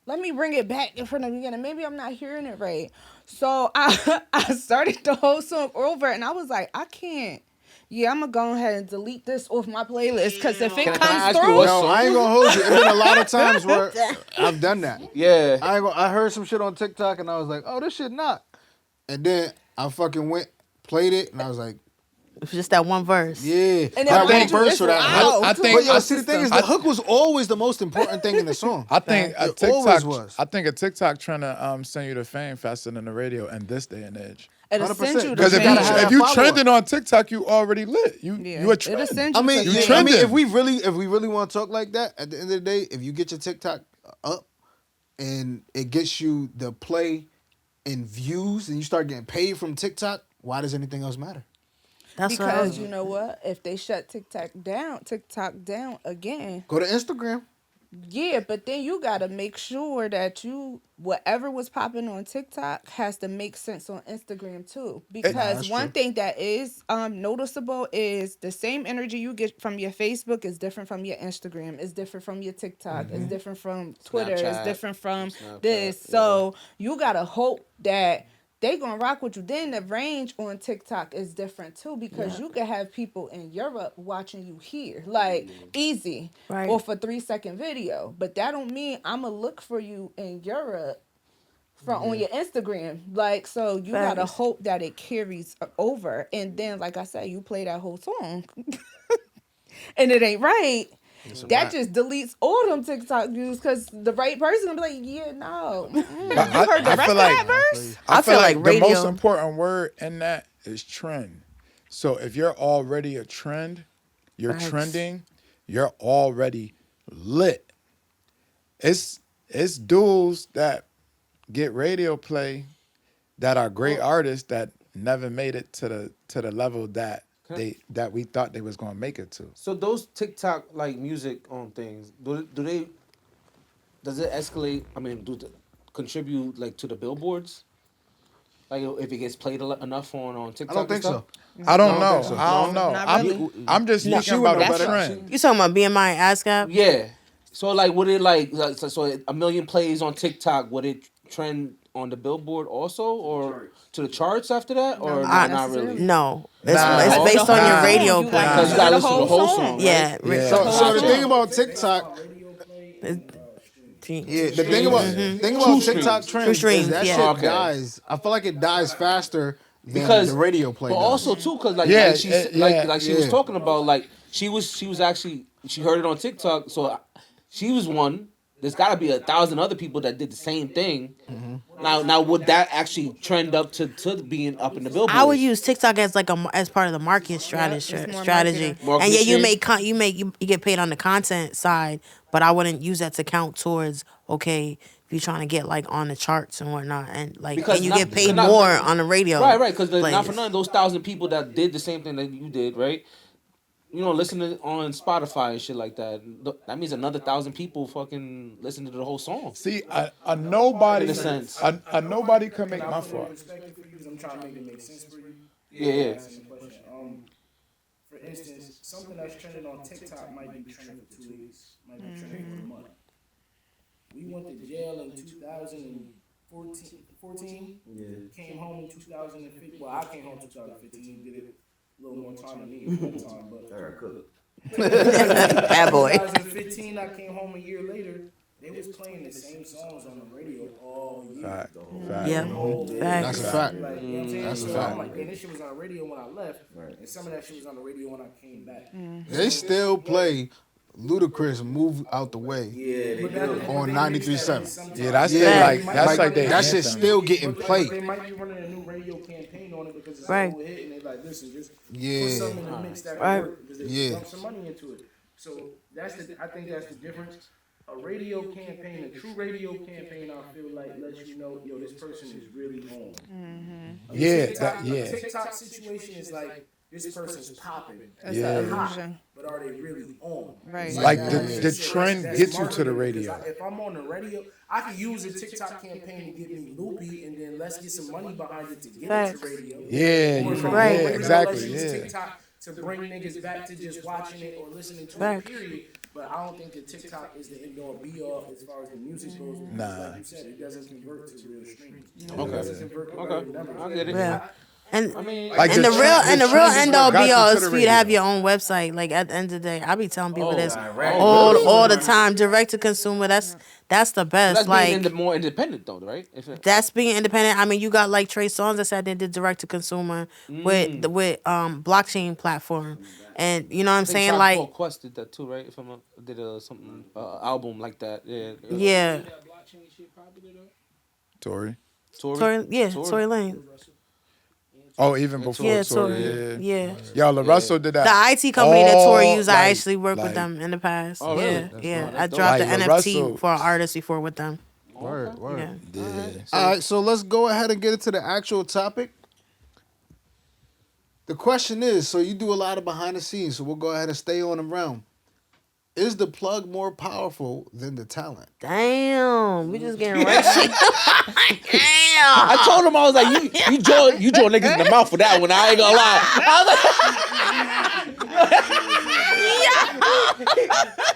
Let me bring it back in front of the beginning. Maybe I'm not hearing it right. So I started the whole song over and I was like, I can't. Yeah, I'm gonna go ahead and delete this off my playlist because if it Can I comes ask you through, what Yo, I ain't gonna hold you. It's been a lot of times where I've done that. Yeah. I heard some shit on TikTok and I was like, oh, this shit not. and then I fucking played it, and I was like, It's just that one verse. yeah, And that then one mind you, verse it's or that. loud, I too. think- But yo, I see, the thing think- is, the hook was always the most important thing in the song. I think a It TikTok. always was. I think a TikTok trying to send you to fame faster than the radio in this day and age. it'll 100%. send you to Because if gotta you have fame. that if you follow-up. trending on TikTok, you already lit. You Yeah, you a it'll trend. send I you mean, to You fame. I mean, trending. if we really want to talk like that, at the end of the day, if you get your TikTok up and it gets you the play and views, and you start getting paid from TikTok, why does anything else matter? That's what I Because was. you know what? If they shut TikTok down again, Go to Instagram. yeah, but then you gotta make sure that whatever was popping on TikTok has to make sense on Instagram too. Because that's one true. thing that is noticeable is the same energy you get from your Facebook is different from your Instagram, is different from your TikTok, is different from Twitter, is Snapchat. different from Snapchat, this. yeah. So you gotta hope that they gonna rock with you. Then the range on TikTok is different too, because you can have people in Europe watching you here, like easy, Right. or for 3-second video. But that don't mean I'ma look for you in Europe from on your Instagram. Like, so you gotta Facts. hope that it carries over. And then, like I said, you play that whole song, and it ain't right. That just deletes all them TikTok views because the right person will be like, yeah, no. You heard the rest of that verse? I feel like the most radio. important word in that is trend. So if you're already a trend, you're Facts. trending, you're already lit. It's dudes that get radio play that are great artists that never made it to the level that we thought they was gonna make it to. So those TikTok like music things, do they? Does it escalate? I mean, contribute like to the billboards? Like if it gets played enough on TikTok? I don't think and stuff? so. I don't I know. don't think so. I don't know. Not really. I'm just No, speaking you would about know the better. trend. You talking about BMI ASCAP? Yeah. So like, would it like so a million plays on TikTok? Would it trend on the Billboard also, or to the charts after that, or not really? No, Nah. it's based on your Nah. radio Because play. you gotta listen to the whole song. Right? Yeah, Yeah. So the Gotcha. thing about TikTok, Radio play and stream. yeah, the thing about True TikTok streams. trends streams, is that yeah. shit Okay. dies. I feel like it dies faster than Because the radio play but does. also too, because like, Yeah, like she like she was yeah. talking about, like she was actually, she heard it on TikTok, so she was one. There's got to be 1,000 other people that did the same thing. Now would that actually trend up to being up in the Billboard? I would use TikTok as like as part of the marketing it's strategy. more Strategy, marketing. and yeah, you Marketing make you get paid on the content side, but I wouldn't use that to count towards if you're trying to get like on the charts and whatnot, and like Because and you not- get paid not- more on the radio. Right, because not plays. for none, those 1,000 people that did the same thing that you did, right? Listening on Spotify and shit like that. That means another 1,000 people fucking listen to the whole song. See, a nobody, In a sense. a nobody can make my Put it in fault. perspective for you, because I'm trying to make it make sense for you. Yeah. Asking the question. For instance, something that's trending on TikTok might be trending for 2 weeks, might be trending for a month. We went to jail in 2014. Came home in 2015. Well, I came home in 2015. Did it a little more time than me at one time, but Bad boy. 2015, I came home a year later. They was playing the same songs on the radio all year. Fact. Yeah, That's a fact. Like, you know what I'm saying? That's a So fact. I'm like, man, this shit was on the radio when I left, and some of that shit was on the radio when I came back. They still play Ludacris "Move Out the Way" on 93.7. Yeah, that's Yeah, their, that's like their that shit's anthem. still getting But played. they might be running a new radio campaign on it because it's Right. a whole hit, and they're like, listen, just Yeah. put something in the mix that can Right. work, because they Yeah. dump some money into it. So I think that's the difference. A radio campaign, a true radio campaign, I feel like lets you know, yo, this person is really on. Yeah, TikTok, that, yeah. TikTok situation is like, this person's popping. That's Yeah. the illusion. But are they really on? Right. Like Yeah. the trend That's gets you to marketing, the because radio. if I'm on the radio, I could use a TikTok campaign to get me loopy, and then let's get some money behind it to get it Facts. to radio. Yeah, Or you if from, I'm Right. on yeah, radio, exactly, let's use yeah. TikTok to bring niggas back to just watching it or listening to Facts. it, period. But I don't think that TikTok is the end all be all as far as the music goes. because Nah. Like you said, it doesn't convert to real streams. Okay. It doesn't convert to Okay. real numbers. I get it. Yeah. And I mean, Like and the real trend- and the real trend is end what all got be all you is to the for you to have radio. your own website. Like at the end of the day, I be telling people this right. all the time. Direct to consumer. That's the best. that's like being more independent though, right? that's being independent. I mean, you got like Trey Songz that said they did direct to consumer with blockchain platform, and you know what I'm saying, like Quest did that too, right? If I'm not, did something album like that, yeah. yeah, That blockchain shit popular though. Tory. Tory Lane, Oh, even before yeah, Tory. Yeah. yeah. Yo, LaRussell did that. The IT company that Tory all, used, I like- actually worked like- with them in the past. Oh, really? Yeah, That's yeah. dope. I That's dropped dope. the Like, NFT Russell- for an artist before with them. Word. Yeah. Yeah. All right, so let's go ahead and get into the actual topic. The question is, so you do a lot of behind the scenes, so we'll go ahead and stay on the realm. Is the plug more powerful than the talent? Damn, we just getting right. Damn. I told him, I was like, you draw niggas in the mouth for that one. I ain't gonna lie.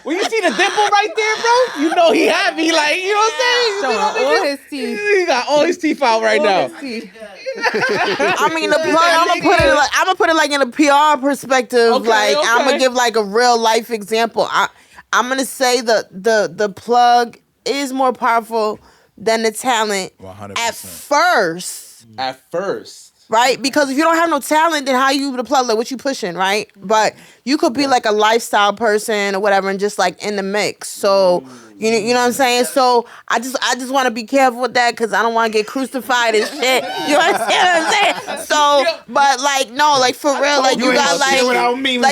When you see the dimple right there, bro, you know he happy. Like, you know what I'm saying? Showing all his teeth. He got all his teeth out right now. All his teeth. I mean, the plug. I'm gonna put it like in a PR perspective. Okay, like I'm okay. gonna give like a real life example. I'm gonna say the plug is more powerful than the talent 100%. at first. At first. Right? Because if you don't have no talent, then how you the plug? Like what you pushing, right? But you could be like a lifestyle person or whatever, and just like in the mix. So you know what I'm saying. So I just want to be careful with that because I don't want to get crucified and shit. You understand what I'm saying? So, but like no, like for real, like you got like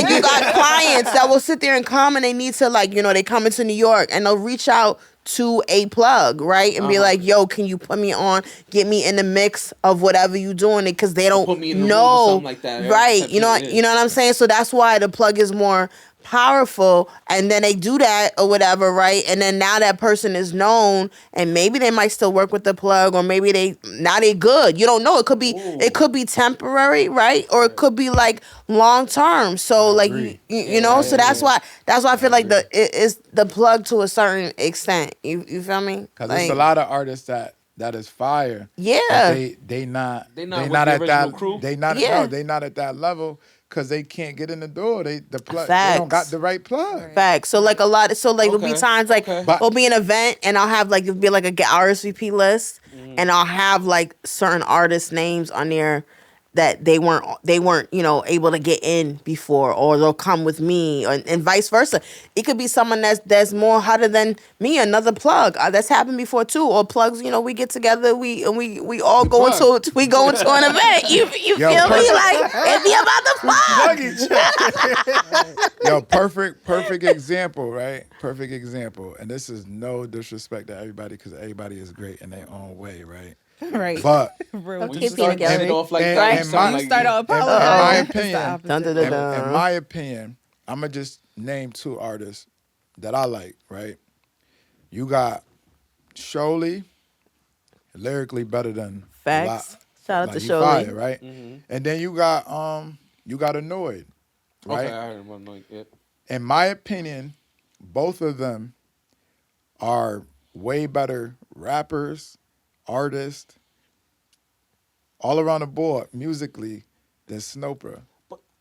you got clients that will sit there and come and they need to like they come into New York and they'll reach out to a plug, right? And be like, yo, can you put me on, get me in the mix of whatever you doing it, because they don't Put me in the room or know, something like that, right? right? You know what I'm saying? So that's why the plug is more powerful, and then they do that or whatever, right? And then now that person is known, and maybe they might still work with the plug, or maybe they good. You don't know. It could be temporary, right? Or it could be like long term. So like you know, so that's why I feel like it is the plug to a certain extent. You feel me? Because Like, there's a lot of artists that that is fire. Yeah. But they not They they not with not the at original that crew? they not Yeah. no, they not at that level because they can't get in the door. They don't got Facts. the right plug. Facts. So like a lot. So like there'll be Okay, times like okay. But- there'll be an event and I'll have like it'll be like a RSVP list, Mm-hmm. and I'll have like certain artists' names on there that they weren't able to get in before, or they'll come with me, and vice versa. It could be someone that's more hotter than me, another plug. That's happened before too. Or plugs, we get together, we all go into an event. You Yo, feel me? perfect. Like hit me about the plug. Yo, perfect example, right? Perfect example. And this is no disrespect to everybody because everybody is great in their own way, right? Right. But Real Don't When keep you being start getting gallery. it off like And- that, and you sound my- You like start you- out in my apologizing. It's the opinion, opposite. Dun, dun, dun, dun. in my opinion, I'm gonna just name two artists that I like, right? You got Sholey, lyrically better than a Facts. lot. Shout out Like, to he Sholey. fire, right? Mm-hmm. And then you got Annoyed, right? Okay, I heard one like it. In my opinion, both of them are way better rappers, artists, all around the board musically than Snowpra.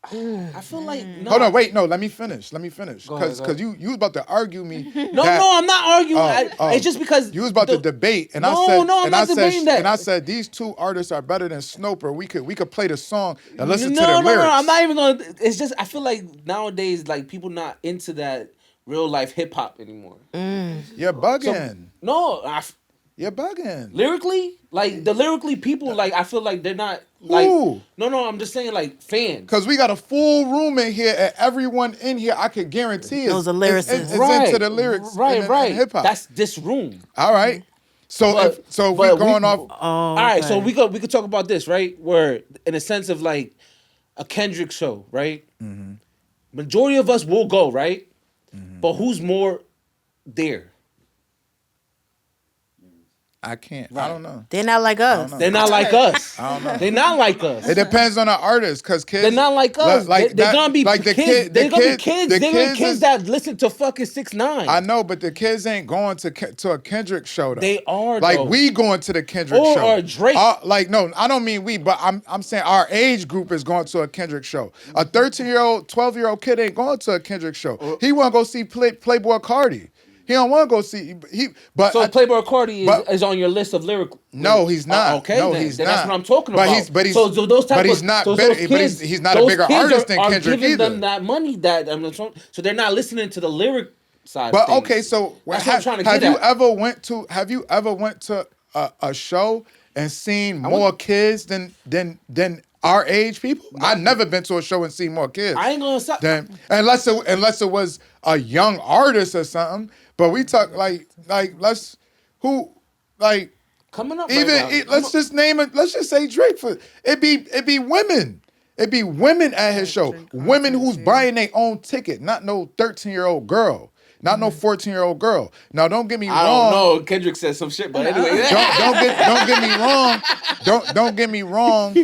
I feel like no. Hold on, wait, no, let me finish. Go ahead, Because go ahead. you was about to argue me. No, I'm not arguing. It's just because you was about to debate, and I No, said, no, I'm and not I said, debating that. and I said these two artists are better than Snowpra. We could play the song and listen no, to their no, lyrics. no. I'm not even gonna. It's just I feel like nowadays, like people not into that real life hip hop anymore. You're bugging. No, You're bugging. lyrically, like the lyrically people, like I feel like they're not like. Who? No. I'm just saying like fans. Because we got a full room in here, and everyone in here, I could guarantee Those are lyricists. is into the lyrics, right. in hip hop. That's this room. All right. So But- if we but going off, All right, so we could talk about this, right? Where in a sense of like a Kendrick show, right? Mm-hmm. Majority of us will go, right? But who's more there? I can't. I don't know. They're not like us. They're not like us. I don't know. They're not like us. It depends on the artist, because kids. They're not like us. They're gonna be like the kids. kid, They're the gonna be kid, kids. the They're gonna be kids is- that listen to fucking 6ix9ine. I know, but the kids ain't going to a Kendrick show though. They are, like though. we going to the Kendrick Or- show or Drake. Like no, I don't mean we, but I'm saying our age group is going to a Kendrick show. A 13-year-old, 12-year-old kid ain't going to a Kendrick show. He want to go see Playboy Cardi. He don't want to go see But So Playboy Cardi but- is on your list of lyrical. no, he's not. Okay, no, then. he's Then not. that's what I'm talking but about. He's so those type but he's of, not those better. kids, But he's not a those bigger kids artist than are Kendrick giving either. them that money so they're not listening to the lyric side. But of things. okay, so That's what I'm trying to have get you at. ever went to a show and seen more kids than our age people? I've never been to a show and seen more kids. I ain't gonna stop. Unless it was a young artist or something. But we talk like Coming up, even right now. let's just name it. Let's just say Drake for it be women. It be women at his show. Women who's buying their own ticket, not no 13-year-old girl, not no 14-year-old girl. Now don't get me wrong. I don't know. Kendrick said some shit, but anyway. Don't get me wrong. Don't get me wrong.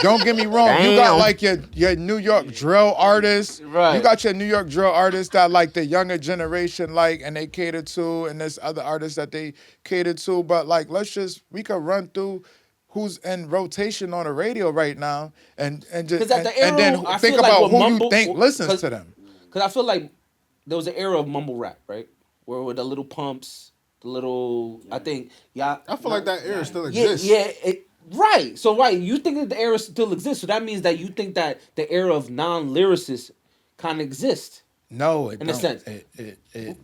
Don't get me wrong. You got Damn. like your New York drill artists. Right. You got your New York drill artists that like the younger generation like and they cater to, and there's other artists that they cater to. But like we could run through who's in rotation on the radio right now and just 'Cause at the era, and then I think feel like about with who mumble- you think listens 'cause- to them. Because I feel like there was an era of mumble rap, right? Where with the little pumps, the little, I think, yeah. I feel like that era still Yeah, exists. right. So, right, you think that the era still exists. So that means that you think that the era of non-lyricists kind of exists. No, it In a don't. sense.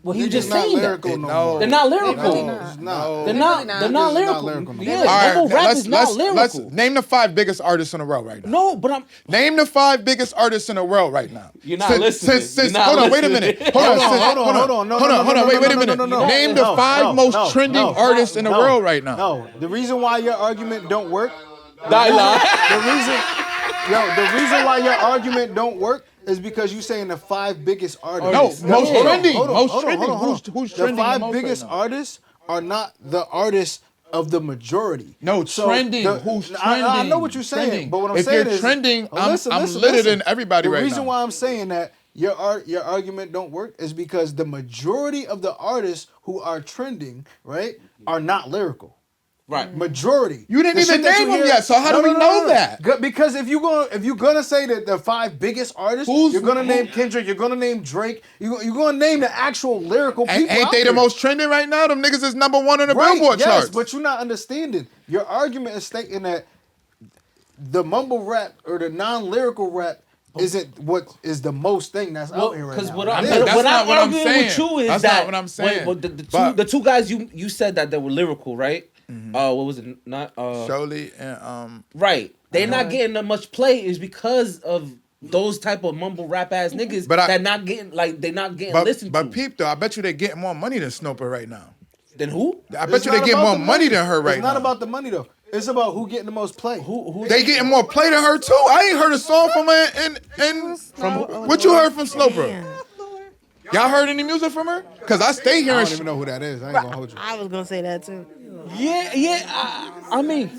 Well, he Niggas just not saying that. lyrical no more. They're not lyrical. No, it's not. They're not. not. They're not Niggas lyrical. lyrical no Yeah, more. mumble rap is not lyrical. let's name the 5 biggest artists in the world right now. No, but I'm. Name the 5 biggest artists in the world right now. You're not listening. You're not hold on, wait a listening. minute. Hold on, wait a minute. Name the 5 most trending artists in the world right now. No, the reason why your argument don't work. Dialogue. The reason why your argument don't work is because you saying the 5 biggest artists. No, most trending. Most trending. Hold on. Who's The trending the 5 most biggest right now? artists are not the artists of the majority. No, So trending. the- Who's trending? I know what you're saying, Trending. but what I'm if saying you're is, trending, listen, I'm listen, litter listen. than everybody the right now. reason why I'm saying that your argument don't work is because the majority of the artists who are trending, right, are not lyrical. Right. Majority. You didn't The even shit that name you them hear- yet, so how do we know that? Because if you're gonna say that the 5 biggest artists, you're gonna name Kendrick, you're gonna name Drake, you're gonna name the actual lyrical people. Ain't they the most trending right now? Them niggas is number 1 on the right, Billboard yes, charts. but you're not understanding. Your argument is stating that the mumble rap or the non-lyrical rap isn't what is the most thing that's out here right now. Because what That's I'm not what I'm arguing saying. with you is That's that not what I'm saying. Well, the two guys you said that they were lyrical, right? What was it? Not Shirley and right. They're not getting that much play is because of those type of mumble rap ass niggas that not getting listened to. But peep though, I bet you they getting more money than Snooper right now. Then who? I bet you they getting more money than her right now. It's not about the money though. It's about who getting the most play. Who They getting more play than her too. I ain't heard a song from her from what you heard from Sloper? Y'all heard any music from her? Cause I stay I hearing. don't even know who that is. I ain't gonna hold you. I was gonna say that too. Yeah. I mean,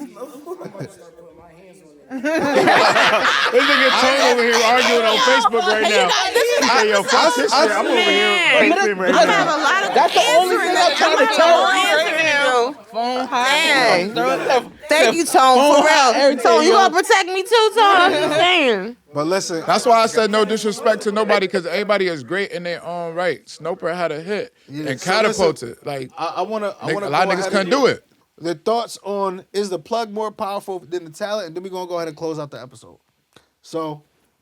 This nigga Tone over here arguing on Facebook right now. Hey, yo, fuck this shit. I'm over here vaping right I now. have a lot of that's the only thing I'm trying to tell you. Phone high. Thank you, Tone. For real. everything, Tone, you yo. gonna protect me too, Tone? I'm just saying. But listen, That's why I said no disrespect to nobody, because everybody is great in their own right. Snoper had a hit and so catapulted. Like I wanna a lot of niggas couldn't do it. The thoughts on is the plug more powerful than the talent, and then we're gonna go ahead and close out the episode. So,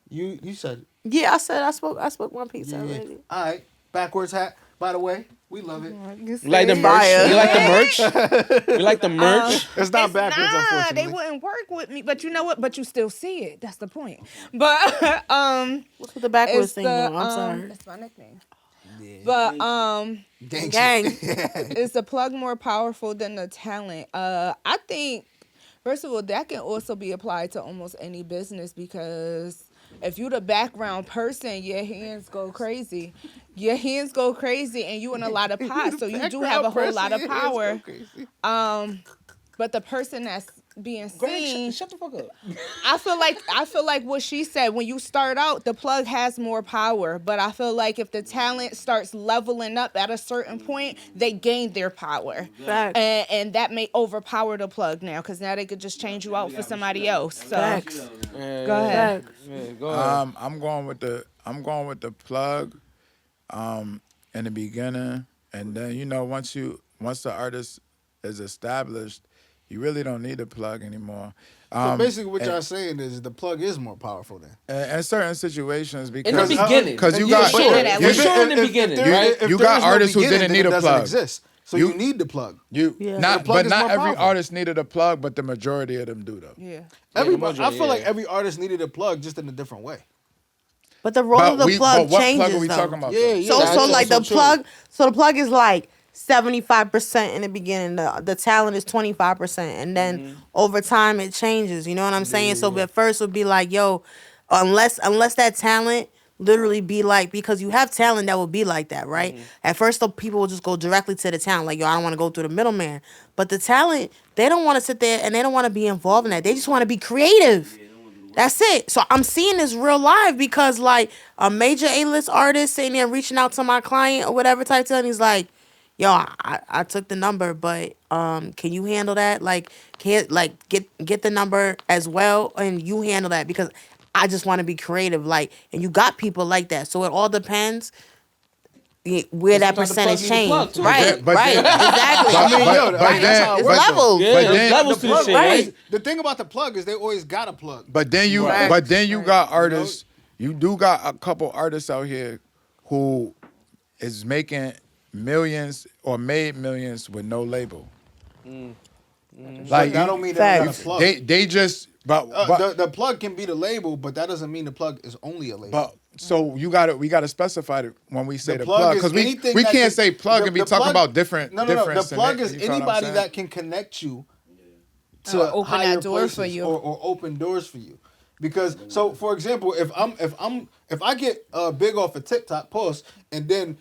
you said Yeah, I spoke one piece already. all right. Backwards hat. By the way, we love it. You like the merch? You like the merch? You like the merch? It's not backwards, unfortunately. They wouldn't work with me. But you know what? But you still see it. That's the point. But What's with the backwards it's thing? the, Though? I'm sorry. That's my nickname. But Gang. is the plug more powerful than the talent? I think, first of all, that can also be applied to almost any business, because if you the background person, your hands go crazy. Your hands go crazy, and you in a lot of pots, so you do have a whole lot of power. But the person that's being seen, Shut the fuck up. I feel like what she said, when you start out, the plug has more power. But I feel like if the talent starts leveling up at a certain point, they gain their power. Facts. And that may overpower the plug now, because now they could just change you out for somebody else. So Facts. go ahead. Yeah, go ahead. I'm going with the plug in the beginning, and then once the artist is established, you really don't need a plug anymore. So basically, what y'all saying is the plug is more powerful then. In certain situations, In the because beginning. because you Yeah, got sure. Yeah, For sure in the beginning, right? You got artists who didn't need a plug. Exist. So You- you need the plug. The plug but is not more every powerful. artist needed a plug, but the majority of them do though. Yeah. Everybody, I feel like yeah. every artist needed a plug, just in a different way. But the role of the plug what changes plug are we though. talking about? Yeah, though? yeah. So that's like also the true. plug. So the plug is like 75% in the beginning. The talent is 25%, and then over time it changes. You know what I'm saying? So at first it would be like, yo, unless that talent literally be like, because you have talent that will be like that, right? At first the people will just go directly to the talent, like, yo, I don't want to go through the middleman. But the talent, they don't want to sit there and they don't want to be involved in that. They just want to be creative. That's it. So I'm seeing this real live, because like a major A-list artist sitting there reaching out to my client or whatever type of, and he's like, yo, I took the number, but can you handle that? Like, can't like get the number as well, and you handle that, because I just want to be creative. Like, and you got people like that. So it all depends where that Sometimes the plug percentage need a change. plug, too. Right, But right, then- exactly. I mean, yo, but that's then- how it It's works, though. levels. Yeah, But there's then- levels to this shit, right? The thing about the plug is they always got a plug. But then you got artists. You do got a couple artists out here who is making millions or made millions with no label. Like, that don't mean they don't got a Facts. plug. They just but The plug can be the label, but that doesn't mean the plug is only a label. but so we gotta specify it when we say the plug plug, is because we anything we that can't can- say plug and be the talking plug- about different. No. difference The in plug it, is you know what I'm anybody saying? that can connect you to Or open that higher door for places you. or open doors for you. Because so, for example, if I get big off of TikTok post, and then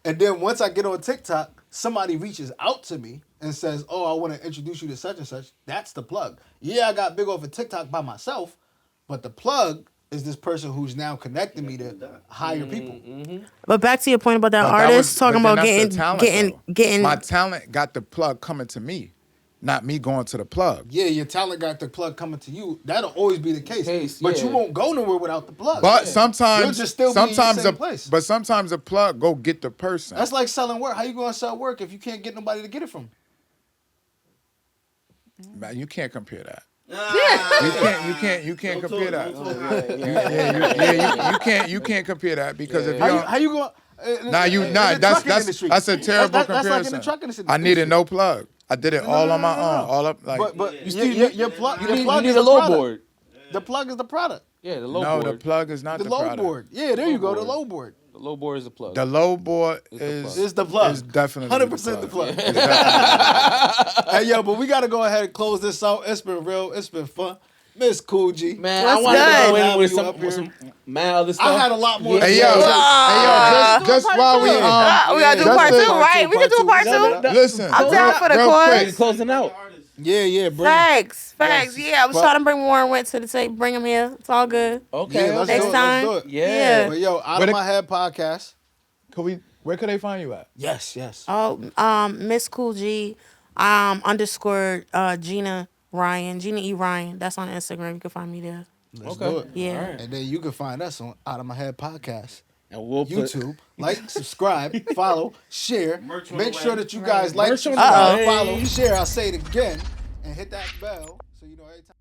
and then once I get on TikTok, somebody reaches out to me and says, "Oh, I want to introduce you to such and such." That's the plug. Yeah, I got big off of TikTok by myself, but the plug is this person who's now connecting me to hire people. But back to your point about that But artist talking but about then that's the talent, though. getting. My talent got the plug coming to me, not me going to the plug. Yeah, your talent got the plug coming to you. That'll always be the case. But you yeah. won't go nowhere without the plug. But You'll sometimes, just still be in the sometimes same place. but sometimes a plug go get the person. That's like selling work. How you gonna sell work if you can't get nobody to get it from? Man, you can't compare that. Yeah. You can't compare that. Yeah. You can't compare that because if you How you going? That's a terrible comparison. That's like in the trucking industry. I needed no plug. I did it all on my own. All up like But your plug. You Your need, plug you is need a the low product. board. The plug is the product. Yeah, the low no, board. the plug is not The the low product. board. Yeah, there you go. The board. low board. The low board is the plug. The low board It's the plug. is definitely 100% the plug. It's definitely- Hey yo, but we gotta go ahead and close this out. It's been real. It's been fun. Miss Kool G. Man, What's I wanted to good? go in Having with you some, up with here. some mad other stuff. I had a lot more. Hey to yo, say. just while we we gotta do just part to- two, right? We can do a part two. listen. I'm down for the real cause. quick. He's closing out. Yeah, bro. Facts. Yeah, I was But- trying to bring Warren Went to the tape. Bring him here. It's all good. Okay. Yeah, let's Next do it. time. Let's do it. Yeah. But yo, out But of it- my head podcast. Where could they find you at? Yes. Oh, Miss Kool G, underscore Gina Ryan, Gina E Ryan. That's on Instagram. You can find me there. Let's Okay. do it. Yeah. All right. And then you can find us on Out of My Head podcast. And we'll put YouTube. Like, subscribe, follow, share. Merch on Make the sure way. that you guys like, Merch on the subscribe, way. follow, share. I'll say it again. And hit that bell so you know every time.